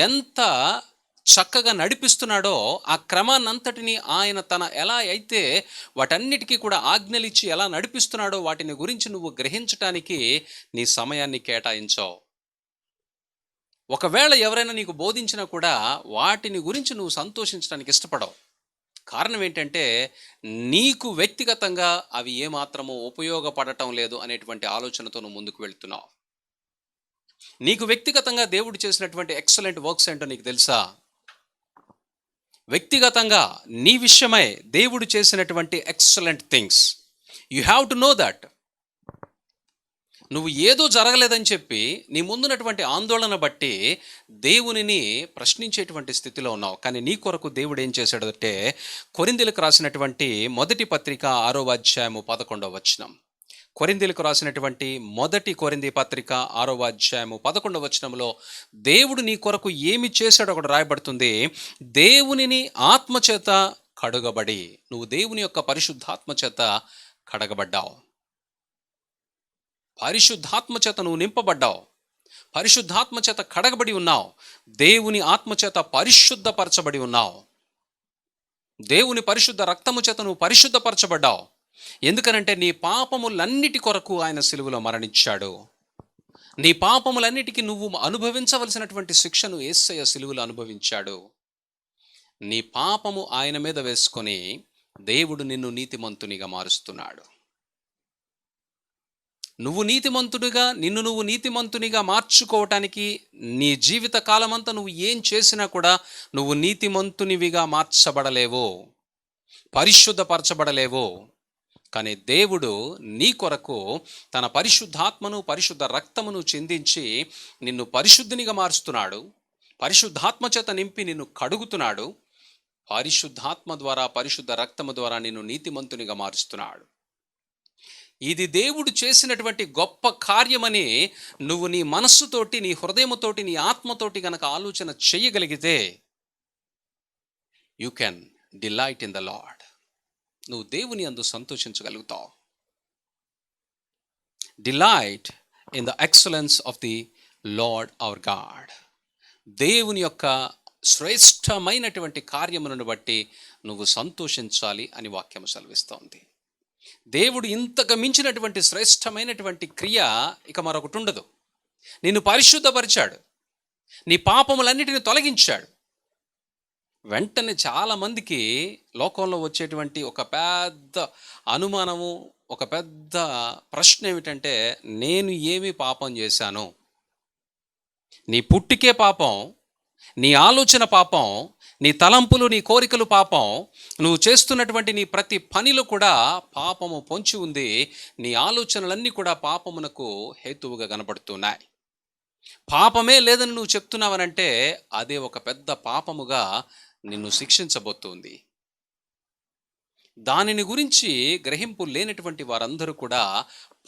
ఎంత చక్కగా నడిపిస్తున్నాడో ఆ క్రమాన్నంతటినీ ఆయన తన ఎలా అయితే వాటన్నిటికీ కూడా ఆజ్ఞలిచ్చి ఎలా నడిపిస్తున్నాడో వాటిని గురించి నువ్వు గ్రహించటానికి నీ సమయాన్ని కేటాయించావు. ఒకవేళ ఎవరైనా నీకు బోధించినా కూడా వాటిని గురించి నువ్వు సంతోషించడానికి ఇష్టపడవు. కారణం ఏంటంటే నీకు వ్యక్తిగతంగా అవి ఏమాత్రమూ ఉపయోగపడటం లేదు అనేటువంటి ఆలోచనతో నువ్వు ముందుకు వెళ్తున్నావు. నీకు వ్యక్తిగతంగా దేవుడు చేసినటువంటి ఎక్సలెంట్ వర్క్స్ ఏంటో నీకు తెలుసా? వ్యక్తిగతంగా నీ విషయమై దేవుడు చేసినటువంటి excellent things you have to know that. నువ్వు ఏదో జరగలేదని చెప్పి నీ ముందున్నటువంటి ఆందోళన బట్టి దేవునిని ప్రశ్నించేటువంటి స్థితిలో ఉన్నావు. కానీ నీ కొరకు దేవుడు ఏం చేశాడంటే కొరింథీయులకు రాసినటువంటి మొదటి పత్రిక 6వ అధ్యాయము 11వ వచనం. కొరింథీయులకు రాసినటువంటి మొదటి కొరింథీ పత్రిక 6వ అధ్యాయము 11వ వచనంలో దేవుడు నీ కొరకు ఏమి చేశాడో ఒకటి రాయబడుతుంది. దేవునిని ఆత్మచేత కడుగబడి, నువ్వు దేవుని యొక్క పరిశుద్ధాత్మ చేత కడగబడ్డావు. పరిశుద్ధాత్మ చేత నువ్వు నింపబడ్డావు. పరిశుద్ధాత్మ చేత కడగబడి ఉన్నావు. దేవుని ఆత్మచేత పరిశుద్ధపరచబడి ఉన్నావు. దేవుని పరిశుద్ధ రక్తము చేత నువ్వు పరిశుద్ధపరచబడ్డావు. ఎందుకనంటే నీ పాపములన్నిటి కొరకు ఆయన సిలువలో మరణించాడు. నీ పాపములన్నిటికీ నువ్వు అనుభవించవలసినటువంటి శిక్షను యేసయ్య సిలువలో అనుభవించాడు. నీ పాపము ఆయన మీద వేసుకొని దేవుడు నిన్ను నీతిమంతునిగా మారుస్తున్నాడు. నువ్వు నీతిమంతునిగా మార్చుకోవటానికి నీ జీవిత కాలమంతా నువ్వు ఏం చేసినా కూడా నువ్వు నీతిమంతునివిగా మార్చబడలేవో, పరిశుద్ధపరచబడలేవో. కానీ దేవుడు నీ కొరకు తన పరిశుద్ధాత్మను, పరిశుద్ధ రక్తమును చిందించి నిన్ను పరిశుద్ధినిగా మారుస్తున్నాడు. పరిశుద్ధాత్మ చేత నింపి నిన్ను కడుగుతున్నాడు. పరిశుద్ధాత్మ ద్వారా, పరిశుద్ధ రక్తము ద్వారా నిన్ను నీతిమంతునిగా మారుస్తున్నాడు. ఇది దేవుడు చేసినటువంటి గొప్ప కార్యమని నువ్వు నీ మనస్సుతోటి, నీ హృదయముతోటి, నీ ఆత్మతోటి గనక ఆలోచన చేయగలిగితే you can delight in the Lord. నువ్వు దేవుని యందు సంతోషించగలుగుతావు. Delight in the excellence of the Lord our God. దేవుని యొక్క శ్రేష్టమైనటువంటి కార్యములను బట్టి నువ్వు సంతోషించాలి అని వాక్యం సెలవిస్తోంది. దేవుడు ఇంతకు మించినటువంటి శ్రేష్టమైనటువంటి క్రియ ఇక మరొకటి ఉండదు. నిన్ను పరిశుద్ధపరిచాడు, నీ పాపములన్నిటిని తొలగించాడు. వెంటనే చాలామందికి లోకంలో వచ్చేటువంటి ఒక పెద్ద అనుమానము, ఒక పెద్ద ప్రశ్న ఏమిటంటే, నేను ఏమి పాపం చేశాను? నీ పుట్టికే పాపం, నీ ఆలోచన పాపం, నీ తలంపులు, నీ కోరికలు పాపం, నువ్వు చేస్తున్నటువంటి నీ ప్రతి పనిలో కూడా పాపము పొంచి ఉంది. నీ ఆలోచనలన్నీ కూడా పాపమునకు హేతువుగా కనబడుతున్నాయి. పాపమే లేదని నువ్వు చెప్తున్నావనంటే అదే ఒక పెద్ద పాపముగా నిన్ను శిక్షించబోతుంది. దానిని గురించి గ్రహింపు లేనటువంటి వారందరూ కూడా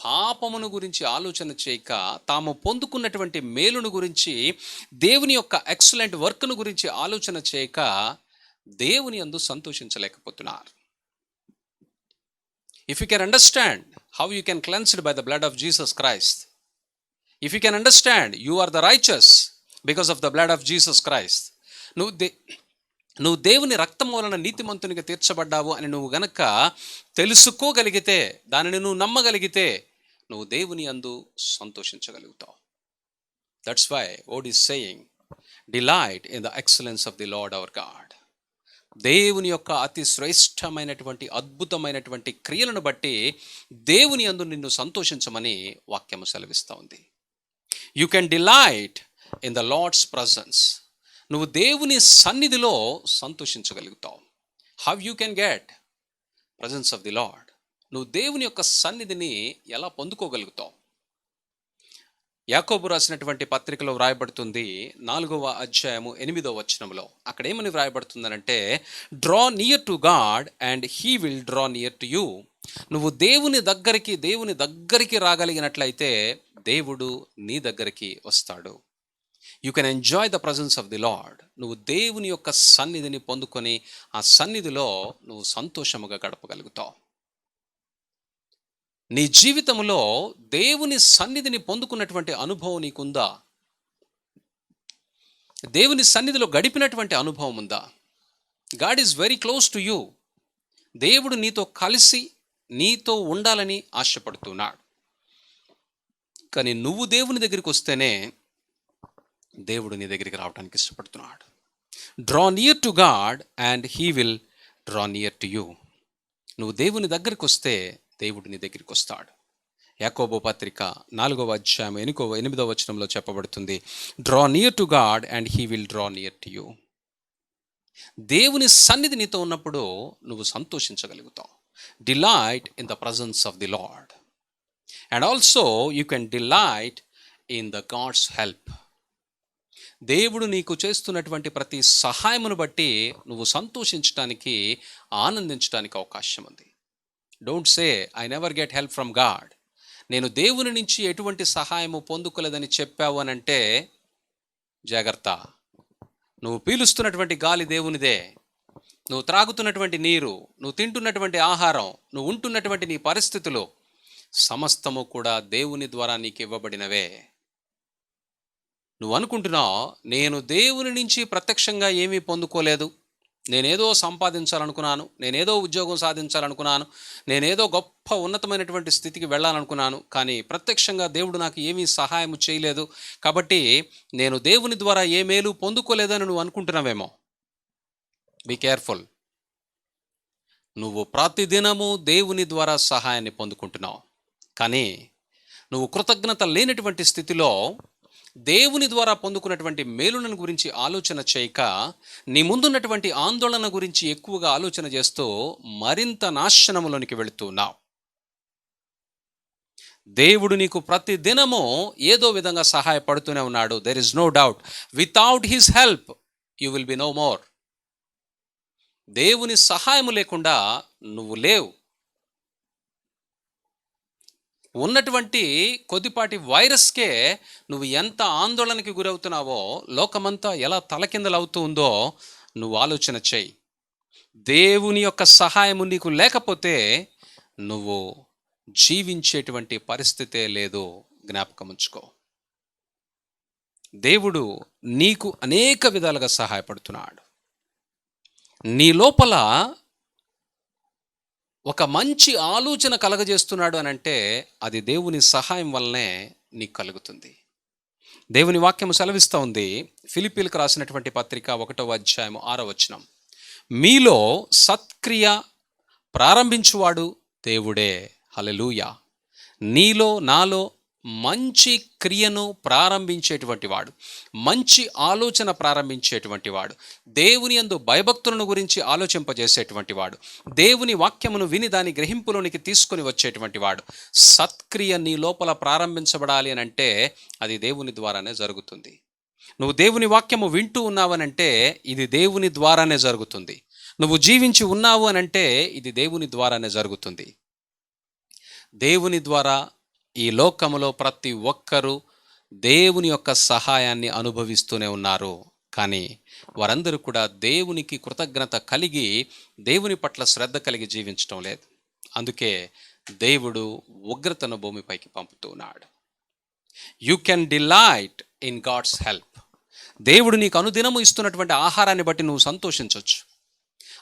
పాపమును గురించి ఆలోచన చేయక, తాము పొందుకున్నటువంటి మేలును గురించి, దేవుని యొక్క ఎక్సలెంట్ వర్క్ను గురించి ఆలోచన చేయక దేవుని యందు సంతోషించలేకపోతున్నారు. If you can understand how you can cleansed by the blood of Jesus Christ, if you can understand you are the righteous because of the blood of Jesus Christ, నువ్వు దేవుని రక్తం వలన నీతిమంతునిగా తీర్చబడ్డావు అని నువ్వు గనక తెలుసుకోగలిగితే, దానిని నువ్వు నమ్మగలిగితే, నువ్వు దేవుని యందు సంతోషించగలుగుతావు. That's why word is saying delight in the excellence of the Lord our God. దేవుని యొక్క అతి శ్రేష్టమైనటువంటి, అద్భుతమైనటువంటి క్రియలను బట్టి దేవుని యందు నిన్ను సంతోషించమని వాక్యము సెలవిస్తూ ఉంది. You can delight in the Lord's presence. నువ్వు దేవుని సన్నిధిలో సంతోషించగలుగుతావు. How you can get presence of the Lord. నువ్వు దేవుని యొక్క సన్నిధిని ఎలా పొందుకోగలుగుతావు? యాకోబు రాసినటువంటి పత్రికలో వ్రాయబడుతుంది, 4వ అధ్యాయము 8వ వచనంలో. అక్కడ ఏమని వ్రాయబడుతుందనంటే, draw near to God and he will draw near to you. నువ్వు దేవుని దగ్గరికి రాగలిగినట్లయితే దేవుడు నీ దగ్గరికి వస్తాడు. You can enjoy the presence of the Lord. నువ్వు దేవుని యొక్క సన్నిధిని పొందుకొని ఆ సన్నిధిలో నువ్వు సంతోషముగా గడపగలుగుతావు. నీ జీవితంలో దేవుని సన్నిధిని పొందుకున్నటువంటి అనుభవం నీకుందా? దేవుని సన్నిధిలో గడిపినటువంటి అనుభవం ఉందా? God is very close to you. దేవుడు నీతో కలిసి, నీతో ఉండాలని ఆశపడుతున్నాడు. కానీ నువ్వు దేవుని దగ్గరికి వస్తేనే దేవుడు నీ దగ్గరికి రావడానికి ఇష్టపడుతున్నాడు. Draw near to God and he will draw near to you. నువ్వు దేవుని దగ్గరికి వస్తే దేవుడు నీ దగ్గరికి వస్తాడు. యాకోబు పత్రిక 4వ అధ్యాయం 8వ వచనంలో చెప్పబడుతుంది, draw near to God and he will draw near to you. దేవుని సన్నిధి నీతో ఉన్నప్పుడు నువ్వు సంతోషించగలుగుతావు. Delight in the presence of the Lord and also you can delight in the God's help. దేవుడు నీకు చేస్తున్నటువంటి ప్రతి సహాయమును బట్టి నువ్వు సంతోషించడానికి, ఆనందించడానికి అవకాశం ఉంది. Don't say I never get help from God. నేను దేవుని నుంచి ఎటువంటి సహాయము పొందుకోలేదని చెప్పావు అని అంటే జాగ్రత్త. నువ్వు పీలుస్తున్నటువంటి గాలి దేవునిదే, నువ్వు త్రాగుతున్నటువంటి నీరు, నువ్వు తింటున్నటువంటి ఆహారం, నువ్వు ఉంటున్నటువంటి నీ పరిస్థితులు సమస్తము కూడా దేవుని ద్వారా నీకు ఇవ్వబడినవే. నువ్వు అనుకుంటున్నావు, నేను దేవుని నుంచి ప్రత్యక్షంగా ఏమీ పొందుకోలేదు, నేనేదో సంపాదించాలనుకున్నాను, నేనేదో ఉద్యోగం సాధించాలనుకున్నాను, నేనేదో గొప్ప ఉన్నతమైనటువంటి స్థితికి వెళ్ళాలనుకున్నాను, కానీ ప్రత్యక్షంగా దేవుడు నాకు ఏమీ సహాయం చేయలేదు, కాబట్టి నేను దేవుని ద్వారా ఏ మేలు పొందుకోలేదని నువ్వు అనుకుంటున్నావేమో. Be careful. నువ్వు ప్రతిదినము దేవుని ద్వారా సహాయాన్ని పొందుకుంటున్నావు, కానీ నువ్వు కృతజ్ఞత లేనటువంటి స్థితిలో దేవుని ద్వారా పొందుకున్నటువంటి మేలులను గురించి ఆలోచన చేయక, నీ ముందున్నటువంటి ఆందోళన గురించి ఎక్కువగా ఆలోచన చేస్తూ మరింత నాశనములోనికి వెళుతున్నావు. దేవుడు నీకు ప్రతి దినము ఏదో విధంగా సహాయపడుతూనే ఉన్నాడు. There is no doubt. Without his help you will be no more. దేవుని సహాయము లేకుండా నువ్వు లేవు. ఉన్నటువంటి కొద్దిపాటి వైరస్కే నువ్వు ఎంత ఆందోళనకి గురవుతున్నావో, లోకమంతా ఎలా తలకిందలవుతూ ఉందో నువ్వు ఆలోచన చేయి. దేవుని యొక్క సహాయము నీకు లేకపోతే నువ్వు జీవించేటువంటి పరిస్థితే లేదు. జ్ఞాపకం ఉంచుకో. దేవుడు నీకు అనేక విధాలుగా సహాయపడుతున్నాడు. నీ లోపల ఒక మంచి ఆలోచన కలగజేస్తున్నాడు అని అంటే అది దేవుని సహాయం వల్లనే నీకు కలుగుతుంది. దేవుని వాక్యము సెలవిస్తూ ఉంది, ఫిలిప్పీలకు రాసినటువంటి పత్రిక 1వ అధ్యాయము 6వ వచనం, మీలో సత్క్రియ ప్రారంభించువాడు దేవుడే. హల్లెలూయా. నీలో నాలో మంచి క్రియను ప్రారంభించేటువంటి వాడు, మంచి ఆలోచన ప్రారంభించేటువంటి వాడు, దేవుని యందు భయభక్తులను గురించి ఆలోచింపజేసేటువంటి వాడు, దేవుని వాక్యమును విని దాని గ్రహింపులోనికి తీసుకొని వచ్చేటువంటి వాడు, సత్క్రియ నీ లోపల ప్రారంభించబడాలి అని అంటే అది దేవుని ద్వారానే జరుగుతుంది. నువ్వు దేవుని వాక్యము వింటూ ఉన్నావనంటే ఇది దేవుని ద్వారానే జరుగుతుంది. నువ్వు జీవించి ఉన్నావు అనంటే ఇది దేవుని ద్వారానే జరుగుతుంది. దేవుని ద్వారా ఈ లోకములో ప్రతి ఒక్కరూ దేవుని యొక్క సహాయాన్ని అనుభవిస్తూనే ఉన్నారు, కానీ వారందరూ కూడా దేవునికి కృతజ్ఞత కలిగి దేవుని పట్ల శ్రద్ధ కలిగి జీవించడం లేదు. అందుకే దేవుడు ఉగ్రతను భూమిపైకి పంపుతున్నాడు. You can delight in God's help. దేవుడు నీకు అనుదినము ఇస్తున్నటువంటి ఆహారాన్ని బట్టి నువ్వు సంతోషించవచ్చు.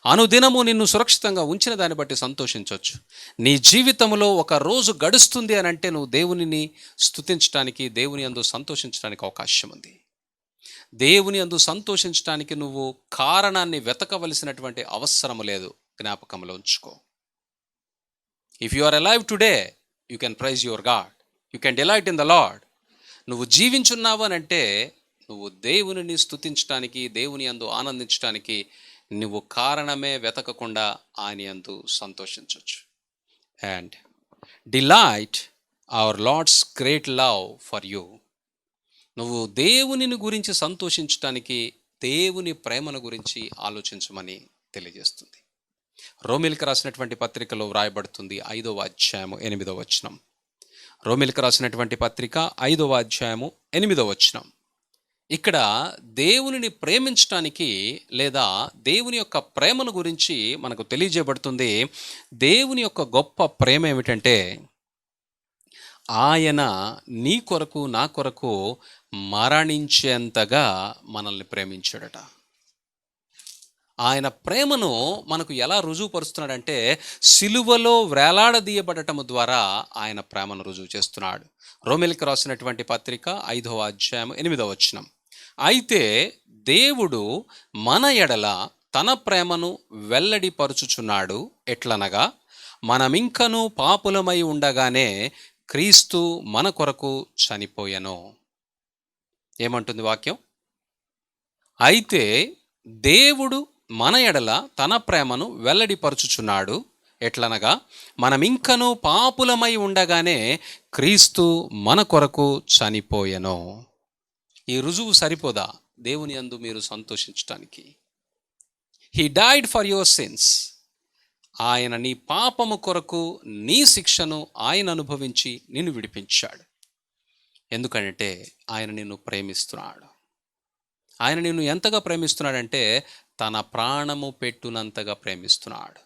అనుదినము నిన్ను సురక్షితంగా ఉంచిన దాన్ని బట్టి సంతోషించవచ్చు. నీ జీవితంలో ఒక రోజు గడుస్తుంది అని అంటే నువ్వు దేవునిని స్తుతించడానికి, దేవుని యందు సంతోషించడానికి అవకాశం ఉంది. దేవుని యందు సంతోషించడానికి నువ్వు కారణాన్ని వెతకవలసినటువంటి అవసరం లేదు. జ్ఞాపకంలో ఉంచుకో. If you are alive today you can praise your God, you can delight in the Lord. నువ్వు జీవించున్నావు అని అంటే నువ్వు దేవునిని స్తుతించడానికి, దేవుని యందు ఆనందించడానికి నువ్వు కారణమే వెతకకుండా ఆయన యందు సంతోషించవచ్చు. And delight our Lord's great love for you. నువ్వు దేవునిని గురించి సంతోషించడానికి, దేవుని ప్రేమను గురించి ఆలోచించమని తెలియజేస్తుంది. రోమిలికి రాసినటువంటి పత్రికలో వ్రాయబడుతుంది 5వ అధ్యాయము 8వ వచనం. రోమిలికి రాసినటువంటి పత్రిక 5వ అధ్యాయము 8వ వచనం. ఇక్కడ దేవునిని ప్రేమించటానికి లేదా దేవుని యొక్క ప్రేమను గురించి మనకు తెలియజేయబడుతుంది. దేవుని యొక్క గొప్ప ప్రేమ ఏమిటంటే ఆయన నీ కొరకు నా కొరకు మరణించేంతగా మనల్ని ప్రేమించాడట. ఆయన ప్రేమను మనకు ఎలా రుజువుపరుస్తున్నాడంటే సిలువలో వేలాడదీయబడటము ద్వారా ఆయన ప్రేమను రుజువు చేస్తున్నాడు. రోమిలికి రాసినటువంటి పత్రిక 5వ అధ్యాయం 8వ వచనం. అయితే దేవుడు మన ఎడల తన ప్రేమను వెల్లడిపరుచుచున్నాడు ఎట్లనగా, మనమింకను పాపులమై ఉండగానే క్రీస్తు మన కొరకు చనిపోయెను. ఏమంటుంది వాక్యం? అయితే దేవుడు మన ఎడల తన ప్రేమను వెల్లడిపరుచుచున్నాడు ఎట్లనగా, మనమింకను పాపులమై ఉండగానే క్రీస్తు మన కొరకు చనిపోయెను. ఈ రుజువు సరిపోదా దేవుని యందు మీరు సంతోషించటానికి? He died for your sins. ఆయన నీ పాపము కొరకు నీ శిక్షను ఆయన అనుభవించి నిన్ను విడిపించాడు. ఎందుకంటే ఆయన నిన్ను ప్రేమిస్తున్నాడు. ఆయన నిన్ను ఎంతగా ప్రేమిస్తున్నాడంటే తన ప్రాణము పెట్టునంతగా ప్రేమిస్తున్నాడు.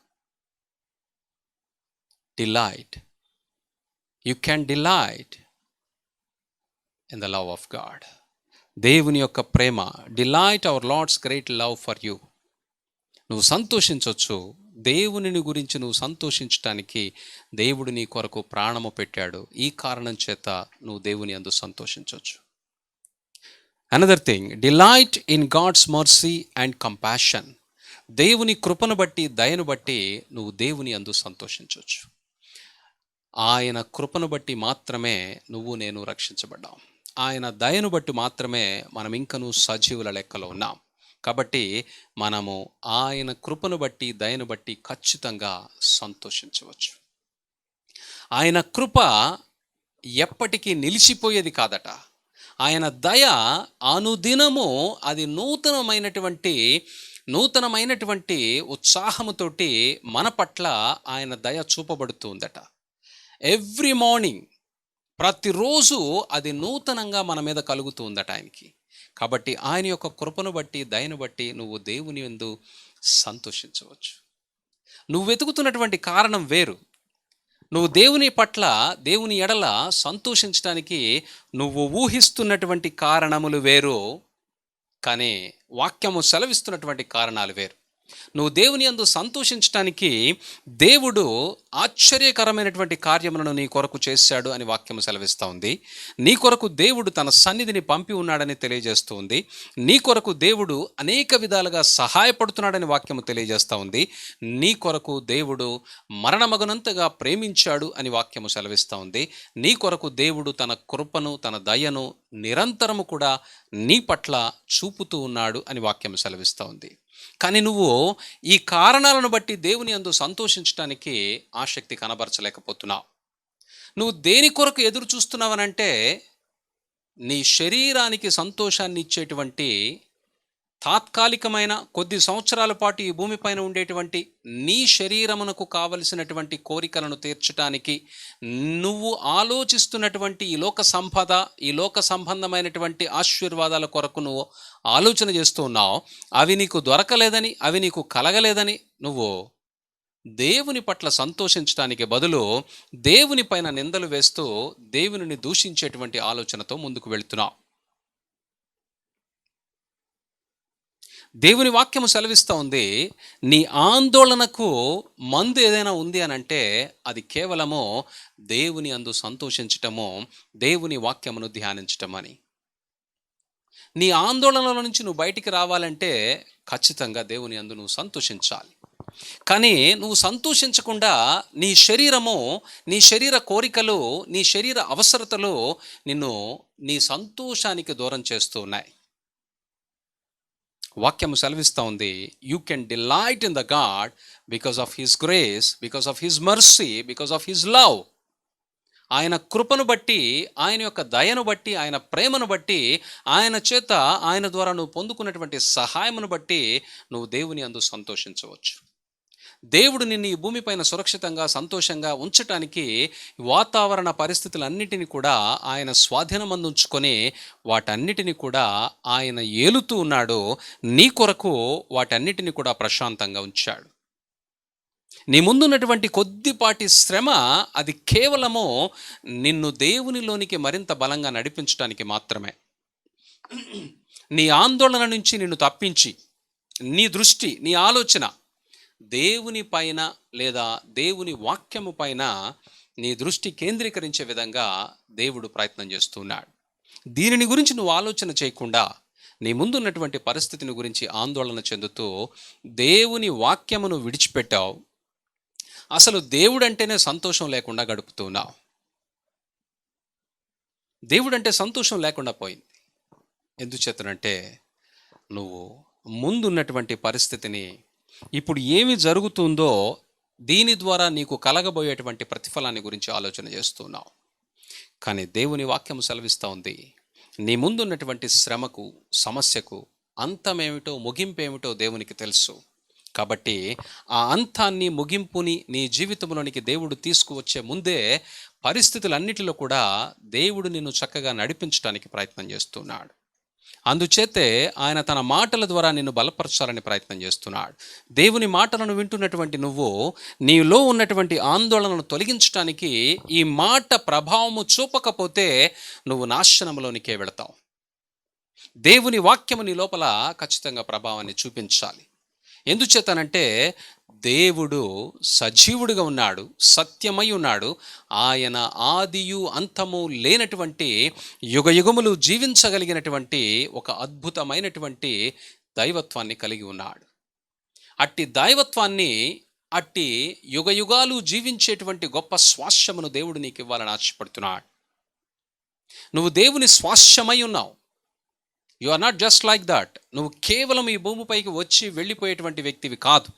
Delight. You can delight in the love of God. దేవుని యొక్క ప్రేమ. Delight our Lord's great love for you. నువ్వు సంతోషించవచ్చు. దేవునిని గురించి నువ్వు సంతోషించటానికి దేవుడు నీ కొరకు ప్రాణము పెట్టాడు. ఈ కారణం చేత నువ్వు దేవుని యందు సంతోషించవచ్చు. Another thing, delight in God's mercy and compassion. దేవుని కృపను బట్టి, దయను బట్టి నువ్వు దేవుని యందు సంతోషించవచ్చు. ఆయన కృపను బట్టి మాత్రమే నువ్వు నేను రక్షించబడ్డాం. ఆయన దయను బట్టి మాత్రమే మనం ఇంకనూ సజీవుల లెక్కలో ఉన్నాం. కాబట్టి మనము ఆయన కృపను బట్టి, దయను బట్టి ఖచ్చితంగా సంతోషించవచ్చు. ఆయన కృప ఎప్పటికీ నిలిచిపోయేది కాదట. ఆయన దయ అనుదినము అది నూతనమైనటువంటి ఉత్సాహముతోటి మన పట్ల ఆయన దయ చూపబడుతుందట. ఎవ్రీ మార్నింగ్, ప్రతిరోజు అది నూతనంగా మన మీద కలుగుతుందట ఆయనకి. కాబట్టి ఆయన యొక్క కృపను బట్టి, దయను బట్టి నువ్వు దేవుని యందు సంతోషించవచ్చు. నువ్వు వెతుకుతున్నటువంటి కారణం వేరు. నువ్వు దేవుని పట్ల, దేవుని ఎడల సంతోషించడానికి నువ్వు ఊహిస్తున్నటువంటి కారణములు వేరు, కానీ వాక్యము సెలవిస్తున్నటువంటి కారణాలు వేరు. నువ్వు దేవుని యందు సంతోషించటానికి దేవుడు ఆశ్చర్యకరమైనటువంటి కార్యములను నీ కొరకు చేశాడు అని వాక్యము సెలవిస్తూ ఉంది. నీ కొరకు దేవుడు తన సన్నిధిని పంపి ఉన్నాడని తెలియజేస్తూ ఉంది. నీ కొరకు దేవుడు అనేక విధాలుగా సహాయపడుతున్నాడని వాక్యము తెలియజేస్తూ ఉంది. నీ కొరకు దేవుడు మరణమగునంతగా ప్రేమించాడు అని వాక్యము సెలవిస్తూ ఉంది. నీ కొరకు దేవుడు తన కృపను, తన దయను నిరంతరము కూడా నీ పట్ల చూపుతూ ఉన్నాడు అని వాక్యము సెలవిస్తూ ఉంది. కానీ నువ్వు ఈ కారణాలను బట్టి దేవుని యందు సంతోషించడానికి ఆసక్తి కనబరచలేకపోతున్నావు. నువ్వు దేని కొరకు ఎదురు చూస్తున్నావనంటే, నీ శరీరానికి సంతోషాన్ని ఇచ్చేటువంటి తాత్కాలికమైన కొద్ది సంవత్సరాల పాటు ఈ భూమిపైన ఉండేటువంటి నీ శరీరమునకు కావలసినటువంటి కోరికలను తీర్చడానికి నువ్వు ఆలోచిస్తున్నటువంటి ఈ లోక సంపద, ఈ లోక సంబంధమైనటువంటి ఆశీర్వాదాల కొరకు నువ్వు ఆలోచన చేస్తూ ఉన్నావు. అవి నీకు దొరకలేదని, అవి నీకు కలగలేదని నువ్వు దేవుని పట్ల సంతోషించడానికి బదులు దేవుని పైన నిందలు వేస్తూ దేవునిని దూషించేటువంటి ఆలోచనతో ముందుకు వెళుతున్నావు. దేవుని వాక్యము సెలవిస్తూ ఉంది, నీ ఆందోళనకు మందు ఏదైనా ఉంది అని అంటే అది కేవలము దేవుని అందు సంతోషించటము, దేవుని వాక్యమును ధ్యానించటం అని. నీ ఆందోళనల నుంచి నువ్వు బయటికి రావాలంటే ఖచ్చితంగా దేవుని అందు నువ్వు సంతోషించాలి. కానీ నువ్వు సంతోషించకుండా నీ శరీరము, నీ శరీర కోరికలు, నీ శరీర అవసరతలు నిన్ను నీ సంతోషానికి దూరం చేస్తూ ఉన్నాయి. వాక్యము సెలవిస్తూ ఉంది, you can delight in the God because of his grace, because of his mercy, because of his love. ఆయన కృపను బట్టి, ఆయన యొక్క దయను బట్టి, ఆయన ప్రేమను బట్టి, ఆయన చేత, ఆయన ద్వారా నువ్వు పొందుకున్నటువంటి సహాయమును బట్టి నువ్వు దేవుని యందు సంతోషించవచ్చు. దేవుడు నిన్ను ఈ భూమిపైన సురక్షితంగా, సంతోషంగా ఉంచటానికి వాతావరణ పరిస్థితులన్నిటినీ కూడా ఆయన స్వాధీనమందు ఉంచుకొని వాటన్నిటిని కూడా ఆయన ఏలుతూ ఉన్నాడు. నీ కొరకు వాటన్నిటిని కూడా ప్రశాంతంగా ఉంచాడు. నీ ముందున్నటువంటి కొద్దిపాటి శ్రమ అది కేవలము నిన్ను దేవునిలోనికి మరింత బలంగా నడిపించడానికి మాత్రమే. నీ ఆందోళన నుంచి నిన్ను తప్పించి, నీ దృష్టి, నీ ఆలోచన దేవుని పైన లేదా దేవుని వాక్యము పైన నీ దృష్టి కేంద్రీకరించే విధంగా దేవుడు ప్రయత్నం చేస్తున్నాడు. దీనిని గురించి నువ్వు ఆలోచన చేయకుండా నీ ముందున్నటువంటి పరిస్థితిని గురించి ఆందోళన చెందుతూ దేవుని వాక్యమును విడిచిపెట్టావు. అసలు దేవుడంటేనే సంతోషం లేకుండా గడుపుతున్నావు. దేవుడంటే సంతోషం లేకుండా పోయింది. ఎందుచేతనంటే నువ్వు ముందున్నటువంటి పరిస్థితిని, ఇప్పుడు ఏమి జరుగుతుందో దీని ద్వారా నీకు కలగబోయేటువంటి ప్రతిఫలాన్ని గురించి ఆలోచన చేస్తున్నావు. కానీ దేవుని వాక్యం సెలవిస్తూ ఉంది, నీ ముందున్నటువంటి శ్రమకు, సమస్యకు అంతమేమిటో, ముగింపేమిటో దేవునికి తెలుసు. కాబట్టి ఆ అంతాన్ని, ముగింపుని నీ జీవితంలోనికి దేవుడు తీసుకువచ్చే ముందే పరిస్థితులన్నిటిలో కూడా దేవుడు నిన్ను చక్కగా నడిపించడానికి ప్రయత్నం చేస్తున్నాడు. అందుచేతే ఆయన తన మాటల ద్వారా నిన్ను బలపరచాలని ప్రయత్నం చేస్తున్నాడు. దేవుని మాటలను వింటున్నటువంటి నువ్వు నీలో ఉన్నటువంటి ఆందోళనను తొలగించడానికి ఈ మాట ప్రభావము చూపకపోతే నువ్వు నాశనంలోనికే వెళతావు. దేవుని వాక్యము నీ లోపల ఖచ్చితంగా ప్రభావాన్ని చూపించాలి. ఎందుచేతనంటే దేవుడు సజీవుడిగా ఉన్నాడు, సత్యమై ఉన్నాడు. ఆయన ఆదియు అంతము లేనటువంటి యుగయుగములు జీవించగలిగినటువంటి ఒక అద్భుతమైనటువంటి దైవత్వాన్ని కలిగి ఉన్నాడు. అట్టి దైవత్వాన్ని, అట్టి యుగయుగాలు జీవించేటువంటి గొప్ప స్వాస్యమును దేవుడు నీకు ఇవ్వాలని ఆశపడుతున్నాడు. నువ్వు దేవుని స్వాస్యమై ఉన్నావు. You are not just like that. నువ్వు కేవలం ఈ భూమిపైకి వచ్చి వెళ్ళిపోయేటువంటి వ్యక్తివి కాదు.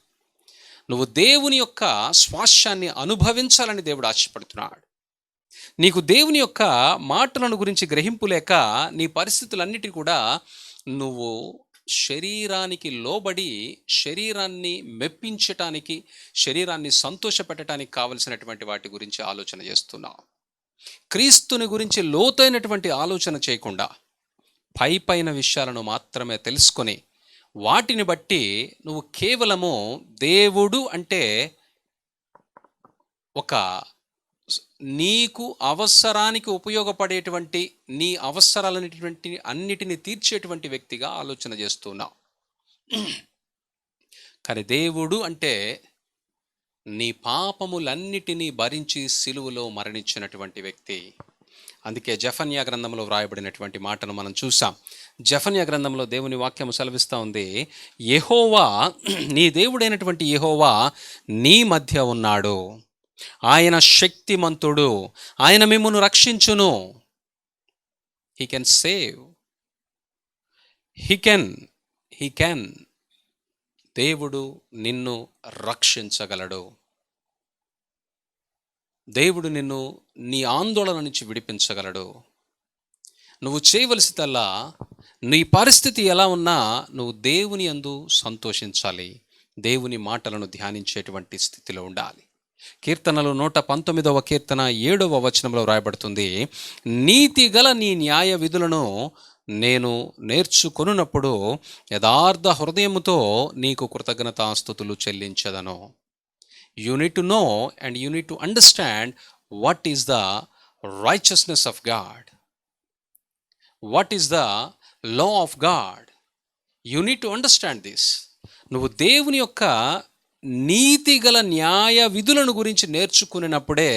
నువ్వు దేవుని యొక్క స్వాస్యాన్ని అనుభవించాలని దేవుడు ఆశపడుతున్నాడు. నీకు దేవుని యొక్క మాటలను గురించి గ్రహింపు లేక నీ పరిస్థితులన్నిటి కూడా నువ్వు శరీరానికి లోబడి, శరీరాన్ని మెప్పించటానికి, శరీరాన్ని సంతోషపెట్టడానికి కావలసినటువంటి వాటి గురించి ఆలోచన చేస్తున్నావు. క్రీస్తుని గురించి లోతైనటువంటి ఆలోచన చేయకుండా పైపైన విషయాలను మాత్రమే తెలుసుకొని వాటిని బట్టి నువ్వు కేవలము దేవుడు అంటే ఒక నీకు అవసరానికి ఉపయోగపడేటువంటి, నీ అవసరాలన్నిటి అన్నిటిని తీర్చేటువంటి వ్యక్తిగా ఆలోచన చేస్తున్నావు. కానీ దేవుడు అంటే నీ పాపములన్నిటినీ భరించి సిలువలో మరణించినటువంటి వ్యక్తి. అందుకే జెఫన్యా గ్రంథంలో వ్రాయబడినటువంటి మాటను మనం చూసాం. జెఫన్యా గ్రంథంలో దేవుని వాక్యము సెలవిస్తూ ఉంది, యెహోవా, నీ దేవుడైనటువంటి యెహోవా నీ మధ్య ఉన్నాడు, ఆయన శక్తిమంతుడు, ఆయన మిమ్మును రక్షించును. He can save, he can దేవుడు నిన్ను రక్షించగలడు. దేవుడు నిన్ను నీ ఆందోళన నుంచి విడిపించగలడు. నువ్వు చేయవలసిదల్లా, నీ పరిస్థితి ఎలా ఉన్నా నువ్వు దేవుని యందు సంతోషించాలి, దేవుని మాటలను ధ్యానించేటువంటి స్థితిలో ఉండాలి. కీర్తనలు 119వ కీర్తన 7వ వచనంలో వ్రాయబడుతుంది, నీతి గల నీ న్యాయ విధులను నేను నేర్చుకొనున్నప్పుడు యథార్థ హృదయముతో నీకు కృతజ్ఞతాస్తుతులు చెల్లించదను. You need to know and you need to understand what is the righteousness of God. What is the law of God? You need to understand this. నువ్వు దేవుని యొక్క నీతి గల న్యాయ విధులను గురించి నేర్చుకున్నప్పుడే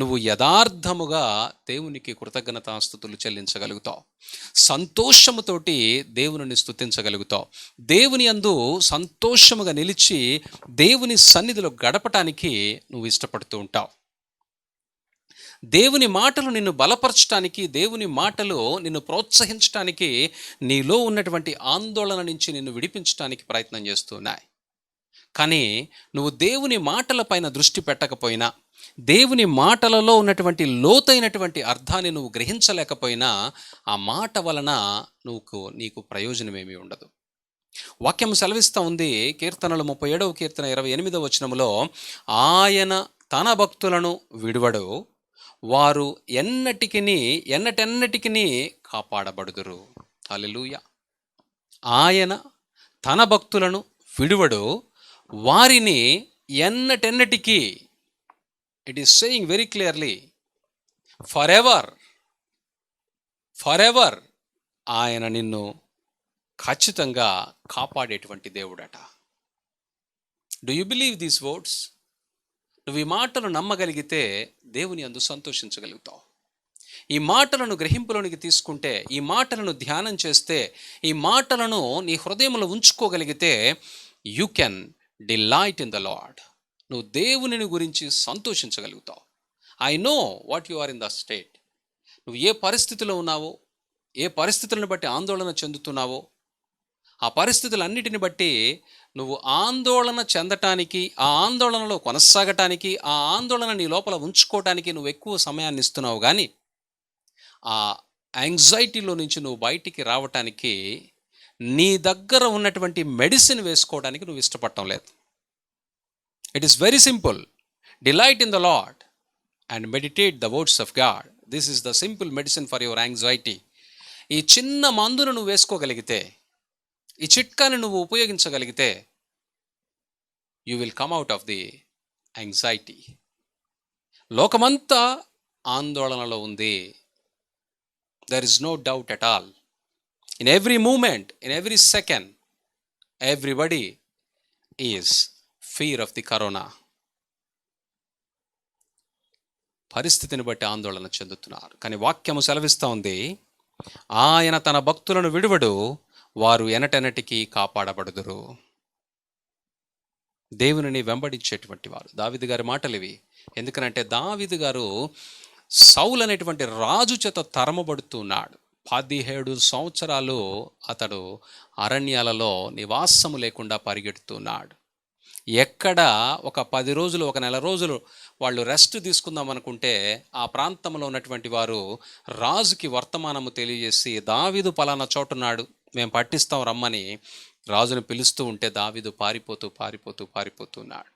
నువ్వు యథార్థముగా దేవునికి కృతజ్ఞతాస్తుతులు చెల్లించగలుగుతావు. సంతోషముతోటి దేవుని స్తుతించగలుగుతావు. దేవుని యందు సంతోషముగా నిలిచి దేవుని సన్నిధిలో గడపటానికి నువ్వు ఇష్టపడుతూ ఉంటావు. దేవుని మాటలు నిన్ను బలపరచడానికి, దేవుని మాటలు నిన్ను ప్రోత్సహించడానికి, నీలో ఉన్నటువంటి ఆందోళన నుంచి నిన్ను విడిపించడానికి ప్రయత్నం చేస్తున్నాయి. కానీ నువ్వు దేవుని మాటల పైన దృష్టి పెట్టకపోయినా, దేవుని మాటలలో ఉన్నటువంటి లోతైనటువంటి అర్థాన్ని నువ్వు గ్రహించలేకపోయినా ఆ మాట వలన నీకు ప్రయోజనమేమీ ఉండదు. వాక్యం సెలవిస్తూ ఉంది, కీర్తనలు 37వ కీర్తన 28వ వచనములో, ఆయన తన భక్తులను విడువడు, వారు ఎన్నటెన్నటికి కాపాడబడుదురు. హల్లెలూయా. ఆయన తన భక్తులను విడువడు, వారిని ఎన్నటెన్నటికి, it is saying very clearly, for ever ఆయన నిన్ను ఖచ్చితంగా కాపాడేటువంటి దేవుడట. Do you believe these words? నువ్వు ఈ మాటలు నమ్మగలిగితే దేవుని యందు సంతోషించగలుగుతావు. ఈ మాటలను గ్రహింపులోనికి తీసుకుంటే, ఈ మాటలను ధ్యానం చేస్తే, ఈ మాటలను నీ హృదయంలో ఉంచుకోగలిగితే, you can delight in the Lord. నువ్వు దేవుని గురించి సంతోషించగలుగుతావు. I know what you are in the state. నువ్వు ఏ పరిస్థితిలో ఉన్నావో, ఏ పరిస్థితులను బట్టి ఆందోళన చెందుతున్నావో, ఆ పరిస్థితులన్నిటిని బట్టి నువ్వు ఆందోళన చెందటానికి, ఆ ఆందోళనలో కొనసాగటానికి, ఆ ఆందోళన నీ లోపల ఉంచుకోవటానికి నువ్వు ఎక్కువ సమయాన్ని ఇస్తున్నావు. కానీ ఆ యాంగ్జైటీలో నుంచి నువ్వు బయటికి రావటానికి, నీ దగ్గర ఉన్నటువంటి మెడిసిన్ వేసుకోవడానికి నువ్వు ఇష్టపడటం లేదు. It is very simple. Delight in the Lord and meditate the words of God. This is the simple medicine for your anxiety. ఈ చిన్న మందును నువ్వు వేసుకోగలిగితే, ఈ చిట్కాని నువ్వు ఉపయోగించగలిగితే, you will come out of the anxiety. లోకమంతా ఆందోళనలో ఉంది. There is no doubt at all. In every moment, in every second, everybody is fear of the corona. పరిస్థితిని బట్టి ఆందోళన చెందుతున్నారు. కానీ వాక్యము సెలవిస్తూ ఉంది, ఆయన తన భక్తులను విడువడు, వారు ఎనటెనటికి కాపాడబడుదురు. దేవునిని వెంబడించేటువంటి వారు. దావీదు గారి మాటలు ఇవి. ఎందుకనంటే దావీదు గారు సౌలు అనేటువంటి రాజు చేత తరమబడుతున్నాడు. 17 సంవత్సరాలు అతడు అరణ్యాలలో నివాసము లేకుండా పరిగెడుతున్నాడు. ఎక్కడ ఒక 10 రోజులు, ఒక నెల రోజులు వాళ్ళు రెస్ట్ తీసుకుందాం అనుకుంటే ఆ ప్రాంతంలో ఉన్నటువంటి వారు రాజుకి వర్తమానము తెలియజేసి, దావీదు పలానా చోటున్నాడు, మేము పట్టిస్తాం రమ్మని రాజును పిలుస్తూ ఉంటే దావీదు పారిపోతున్నాడు.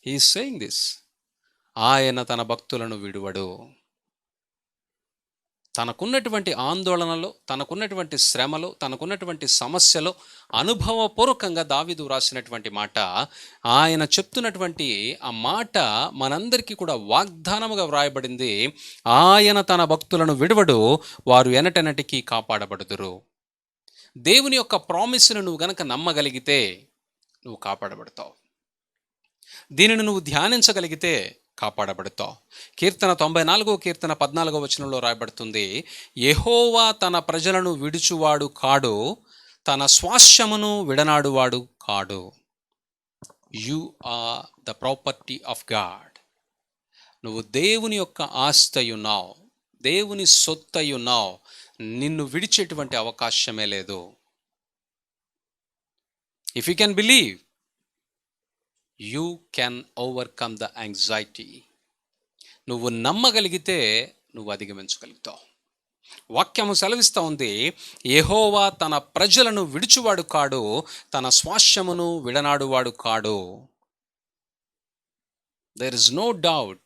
హీ ఈజ్ సేయింగ్ దిస్, ఆయన తన భక్తులను విడువడు. తనకున్నటువంటి ఆందోళనలో, తనకున్నటువంటి శ్రమలో, తనకున్నటువంటి సమస్యలో అనుభవపూర్వకంగా దావీదు రాసినటువంటి మాట, ఆయన చెప్తున్నటువంటి ఆ మాట మనందరికీ కూడా వాగ్దానముగా వ్రాయబడింది. ఆయన తన భక్తులను విడువడు, వారు ఎనటెనటికి కాపాడబడుదురు. దేవుని యొక్క ప్రామిస్ను నువ్వు గనక నమ్మగలిగితే నువ్వు కాపాడబడతావు. దీనిని నువ్వు ధ్యానించగలిగితే కాపాడబడతావు. కీర్తన 94 కీర్తన 14 వచనంలో రాయబడుతుంది, యెహోవా తన ప్రజలను విడుచువాడు కాడు, తన స్వాస్యమును విడనాడువాడు కాడు. You are the property of God. నువ్వు దేవుని యొక్క ఆస్తి అయ్యున్నావు, దేవుని సొత్తు అయ్యున్నావు. నిన్ను విడిచేటువంటి అవకాశమే లేదు. If you can believe, you can overcome the anxiety. నువ్వు నమ్మగలిగితే నువ్వు అధిగమించగలుగుతావు. వాక్యము సెలవిస్తూ ఉంది, యెహోవా తన ప్రజలను విడుచువాడు కాడు, తన స్వాస్యమును విడనాడువాడు కాడు. There is no doubt.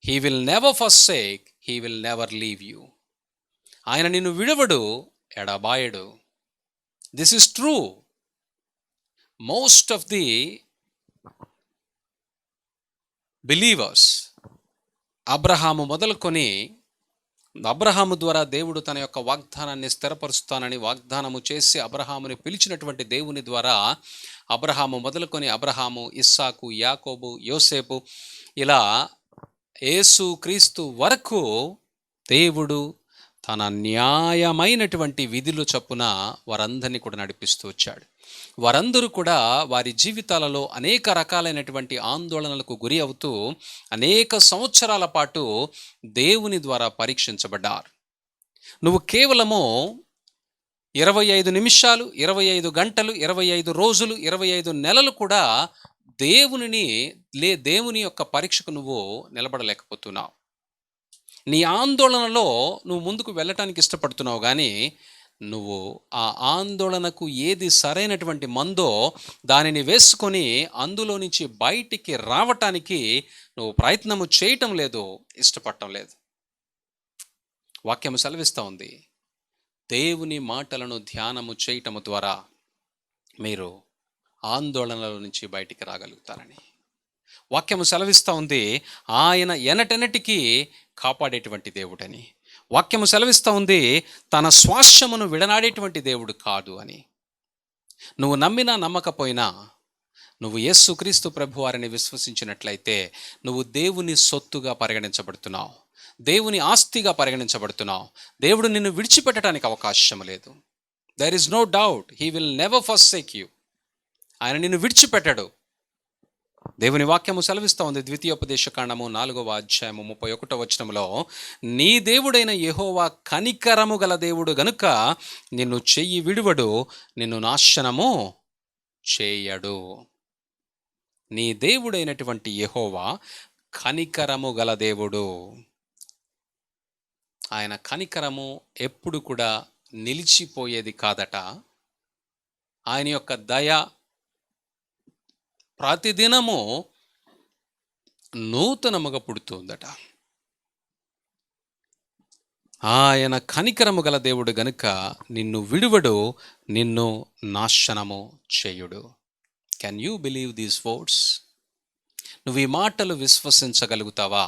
He will never forsake, he will never leave you. ఆయన నిన్ను విడవడు, ఎడబాయడు. This is true. Most of the believers, Abraham మొదలుకొని, అబ్రహాము ద్వారా దేవుడు తన యొక్క వాగ్దానాన్ని స్థిరపరుస్తానని వాగ్దానము చేసి అబ్రహాముని పిలిచినటువంటి దేవుని ద్వారా అబ్రహాము మొదలుకొని అబ్రహాము, ఇస్సాకు, యాకోబు, యోసేపు, ఇలా యేసు క్రీస్తు వరకు దేవుడు తన న్యాయమైనటువంటి విధులు చొప్పున వారందరినీ కూడా నడిపిస్తూ వచ్చాడు. వారందరూ కూడా వారి జీవితాలలో అనేక రకాలైనటువంటి ఆందోళనలకు గురి అవుతూ అనేక సంవత్సరాల పాటు దేవుని ద్వారా పరీక్షించబడ్డారు. నువ్వు కేవలము 25 నిమిషాలు, 25 గంటలు, 25 రోజులు, 25 నెలలు కూడా దేవుని యొక్క పరీక్షకు నువ్వు నిలబడలేకపోతున్నావు. నీ ఆందోళనలో నువ్వు ముందుకు వెళ్ళటానికి ఇష్టపడుతున్నావు, కానీ నువ్వు ఆ ఆందోళనకు ఏది సరైనటువంటి మందో దానిని వేసుకొని అందులో నుంచి బయటికి రావటానికి నువ్వు ప్రయత్నము చేయటం లేదు, ఇష్టపడటం లేదు. వాక్యము సెలవిస్తూ ఉంది, దేవుని మాటలను ధ్యానము చేయటము ద్వారా మీరు ఆందోళనల నుంచి బయటికి రాగలుగుతారని. వాక్యము సెలవిస్తూ ఉంది, ఆయన ఎనటెనటికి కాపాడేటువంటి దేవుడని. వాక్యము సెలవిస్తూ ఉంది, తన స్వాస్యమును విడనాడేటువంటి దేవుడు కాదు అని. నువ్వు నమ్మినా నమ్మకపోయినా, నువ్వు యేసుక్రీస్తు ప్రభువారిని విశ్వసించినట్లయితే నువ్వు దేవుని సొత్తుగా పరిగణించబడుతున్నావు, దేవుని ఆస్తిగా పరిగణించబడుతున్నావు. దేవుడు నిన్ను విడిచిపెట్టడానికి అవకాశం లేదు. There is no doubt, he will never forsake you. ఆయన నిన్ను విడిచిపెట్టడు. దేవుని వాక్యము సెలవిస్తూ ఉంది, ద్వితీయోపదేశకాండము 4వ అధ్యాయము 31వ వచనంలో, నీ దేవుడైన యెహోవా కనికరము గల దేవుడు గనుక నిన్ను చెయ్యి విడువడు, నిన్ను నాశనము చేయడు. నీ దేవుడైనటువంటి యెహోవా కనికరము గల దేవుడు. ఆయన కనికరము ఎప్పుడు కూడా నిలిచిపోయేది కాదట. ఆయన యొక్క దయ ప్రతిదినము నూతనముగా పుడుతుందట. ఆయన కనికరము గల దేవుడు గనుక నిన్ను విడువడు, నిన్ను నాశనము చేయుడు. Can you believe these words? నువ్వు ఈ మాటలు విశ్వసించగలుగుతావా?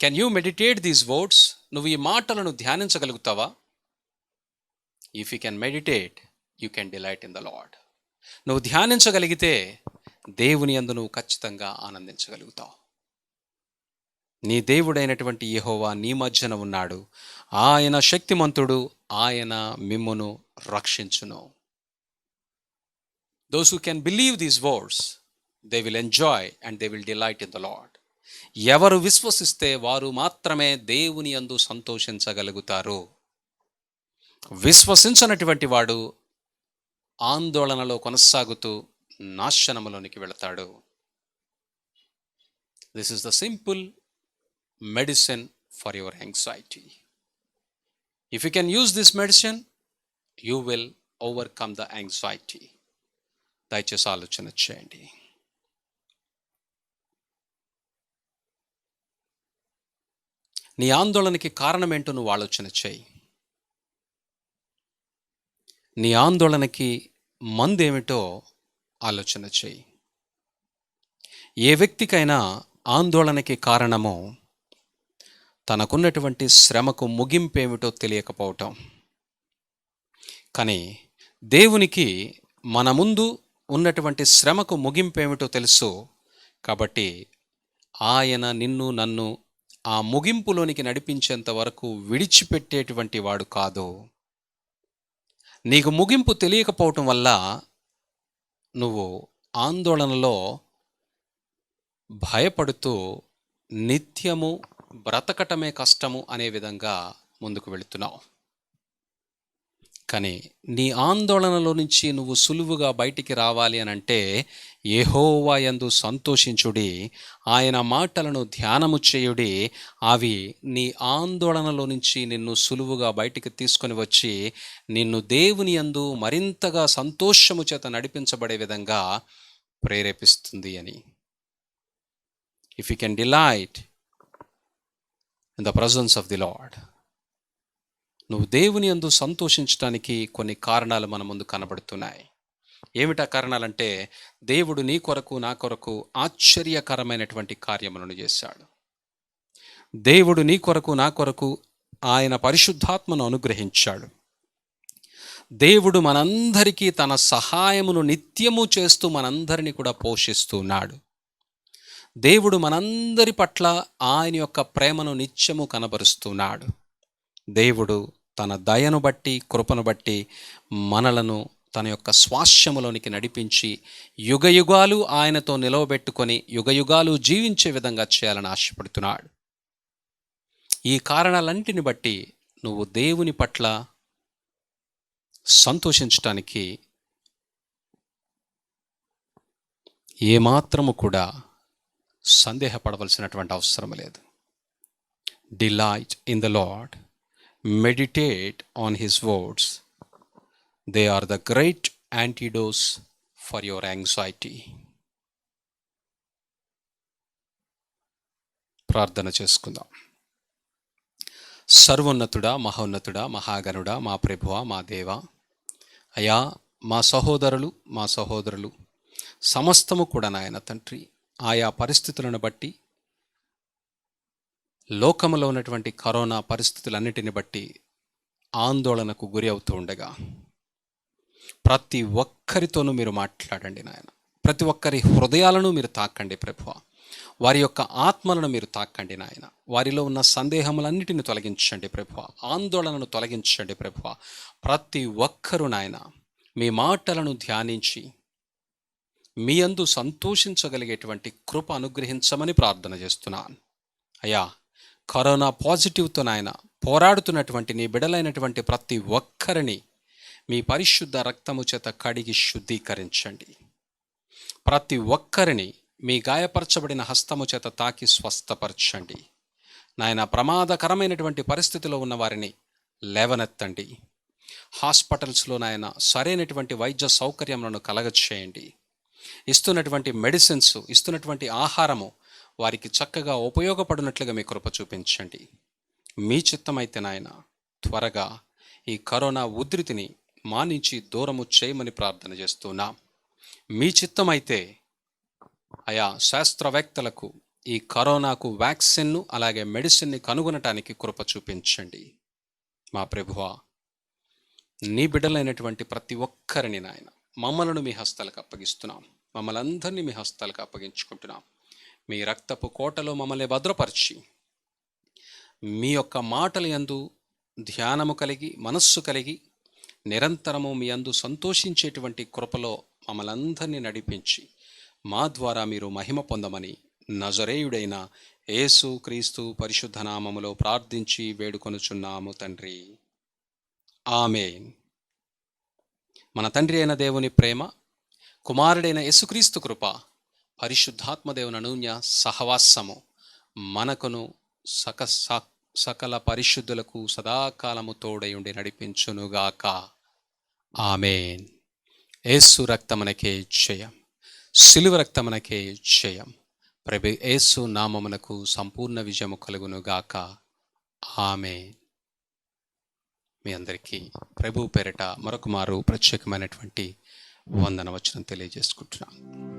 Can you meditate these words? నువ్వు ఈ మాటలను ధ్యానించగలుగుతావా? If you can meditate, you can delight in the Lord. నువ్వు ధ్యానించగలిగితే దేవుని యందు నువ్వు ఖచ్చితంగా ఆనందించగలుగుతావు. నీ దేవుడైనటువంటి యెహోవా నీ మధ్యన ఉన్నాడు. ఆయన శక్తిమంతుడు, ఆయన మిమ్మును రక్షించును. Those who can believe these words, they will enjoy and they will delight in the Lord. ఎవరు విశ్వసిస్తే వారు మాత్రమే దేవుని యందు సంతోషించగలుగుతారు. విశ్వసించనటువంటి వాడు ఆందోళనలో కొనసాగుతూ నాశనములోనికి వెళతాడు. This is the simple medicine for your anxiety. If you can use this medicine, you will overcome the anxiety. దయచేసి ఆలోచన చేయండి. నీ ఆందోళనకి కారణం ఏంటో నువ్వు ఆలోచన చేయి. నీ ఆందోళనకి మందేమిటో ఆలోచన చేయి. ఏ వ్యక్తికైనా ఆందోళనకి కారణము తనకున్నటువంటి శ్రమకు ముగింపేమిటో తెలియకపోవటం. కానీ దేవునికి మన ముందు ఉన్నటువంటి శ్రమకు ముగింపేమిటో తెలుసు. కాబట్టి ఆయన నిన్ను నన్ను ఆ ముగింపులోనికి నడిపించేంత వరకు విడిచిపెట్టేటువంటి వాడు కాదు. నీకు ముగింపు తెలియకపోవటం వల్ల నువ్వు ఆందోళనలో భయపడుతూ నిత్యము బ్రతకటమే కష్టము అనే విధంగా ముందుకు వెళుతున్నావు. కానీ నీ ఆందోళనలో నుంచి నువ్వు సులువుగా బయటికి రావాలి అని అంటే యెహోవా యందు సంతోషించుడి, ఆయన మాటలను ధ్యానము చేయుడి. అవి నీ ఆందోళనలో నుంచి నిన్ను సులువుగా బయటికి తీసుకొని వచ్చి నిన్ను దేవుని యందు మరింతగా సంతోషము చేత నడిపించబడే విధంగా ప్రేరేపిస్తుంది అని. If you can delight in the presence of the Lord, నువ్వు దేవుని యందు సంతోషించడానికి కొన్ని కారణాలు మన ముందు కనబడుతున్నాయి. ఏమిటా కారణాలంటే, దేవుడు నీ కొరకు నా కొరకు ఆశ్చర్యకరమైనటువంటి కార్యములను చేశాడు. దేవుడు నీ కొరకు నా కొరకు ఆయన పరిశుద్ధాత్మను అనుగ్రహించాడు. దేవుడు మనందరికీ తన సహాయమును నిత్యము చేస్తూ మనందరినీ కూడా పోషిస్తున్నాడు. దేవుడు మనందరి పట్ల ఆయన యొక్క ప్రేమను నిత్యము కనబరుస్తున్నాడు. దేవుడు తన దయను బట్టి, కృపను బట్టి మనలను తన యొక్క స్వాస్యములోనికి నడిపించి యుగయుగాలు ఆయనతో నిలవబెట్టుకొని యుగయుగాలు జీవించే విధంగా చేయాలని ఆశపడుతున్నాడు. ఈ కారణాలన్నిటిని బట్టి నువ్వు దేవుని పట్ల సంతోషించటానికి ఏమాత్రము కూడా సందేహపడవలసినటువంటి అవసరం లేదు. Delight in the lord, meditate on his words. They are the great antidotes for your anxiety. ప్రార్థన చేసుకుందాం. సర్వోన్నతుడా, మహోన్నతుడా, మహాగణుడా, మా ప్రభువా, మా దేవా, అయా మా సహోదరులు సమస్తము కూడా నాయన తండ్రి, ఆయా పరిస్థితులను బట్టి, లోకములో ఉన్నటువంటి కరోనా పరిస్థితులన్నిటిని బట్టి ఆందోళనకు గురి అవుతూ ఉండగా ప్రతి ఒక్కరితోనూ మీరు మాట్లాడండి నాయన. ప్రతి ఒక్కరి హృదయాలను మీరు తాకండి ప్రభువా. వారి యొక్క ఆత్మలను మీరు తాకండి నాయన. వారిలో ఉన్న సందేహములన్నిటిని తొలగించండి ప్రభువా. ఆందోళనను తొలగించండి ప్రభువా. ప్రతి ఒక్కరూ నాయన మీ మాటలను ధ్యానించి మీ యందు సంతోషించగలిగేటువంటి కృప అనుగ్రహించమని ప్రార్థన చేస్తున్నాను. అయ్యా, కరోనా పాజిటివ్తో నాయన పోరాడుతున్నటువంటి నీ బిడలైనటువంటి ప్రతి ఒక్కరిని మీ పరిశుద్ధ రక్తము చేత కడిగి శుద్ధీకరించండి. ప్రతి ఒక్కరిని మీ గాయపరచబడిన హస్తము చేత తాకి స్వస్థపరచండి నాయన. ప్రమాదకరమైనటువంటి పరిస్థితిలో ఉన్న వారిని లేవనెత్తండి. హాస్పిటల్స్లో నాయన సరైనటువంటి వైద్య సౌకర్యములను కలగచేయండి. ఇస్తున్నటువంటి మెడిసిన్స్, ఇస్తున్నటువంటి ఆహారము వారికి చక్కగా ఉపయోగపడినట్లుగా మీ కృప చూపించండి. మీ చిత్తమైతే నాయన త్వరగా ఈ కరోనా ఉధృతిని మా నుంచి దూరము చేయమని ప్రార్థన చేస్తున్నా. మీ చిత్తమైతే అయా శాస్త్రవేత్తలకు ఈ కరోనాకు వ్యాక్సిన్ను అలాగే మెడిసిన్ని కనుగొనటానికి కృప చూపించండి. మా ప్రభువా, నీ బిడ్డలైనటువంటి ప్రతి ఒక్కరిని నాయన మమ్మలను మీ హస్తాలకు అప్పగిస్తున్నాం. మమ్మల్ని అందరినీ మీ హస్తాలకు అప్పగించుకుంటున్నాం. మీ రక్తపు కోటలో మమ్మల్ని భద్రపరిచి, మీ యొక్క మాటల యందు ధ్యానము కలిగి, మనస్సు కలిగి, నిరంతరము మీ యందు సంతోషించేటువంటి కృపలో మమ్మల్ని అందరినీ నడిపించి, మా ద్వారా మీరు మహిమ పొందమని నజరేయుడైన యేసు క్రీస్తు పరిశుద్ధ నామములో ప్రార్థించి వేడుకొనుచున్నాము తండ్రి. ఆమేన్. మన తండ్రి అయిన దేవుని ప్రేమ, కుమారుడైన యేసుక్రీస్తు కృప, పరిశుద్ధాత్మదేవుని అనూన్య సహవాసము మనకును సకల పరిశుద్ధులకు సదాకాలము తోడై ఉండి నడిపించునుగాక. ఆమేన్. యేసు రక్తమునకే జయం, సిలువ రక్తమునకే జయం. ప్రభు యేసు నామమునకు సంపూర్ణ విజయము కలుగునుగాక. ఆమేన్. మీ అందరికీ ప్రభు పేరిట మరొక మారు ప్రత్యేకమైనటువంటి వందనవచనం తెలియజేసుకుంటున్నాను.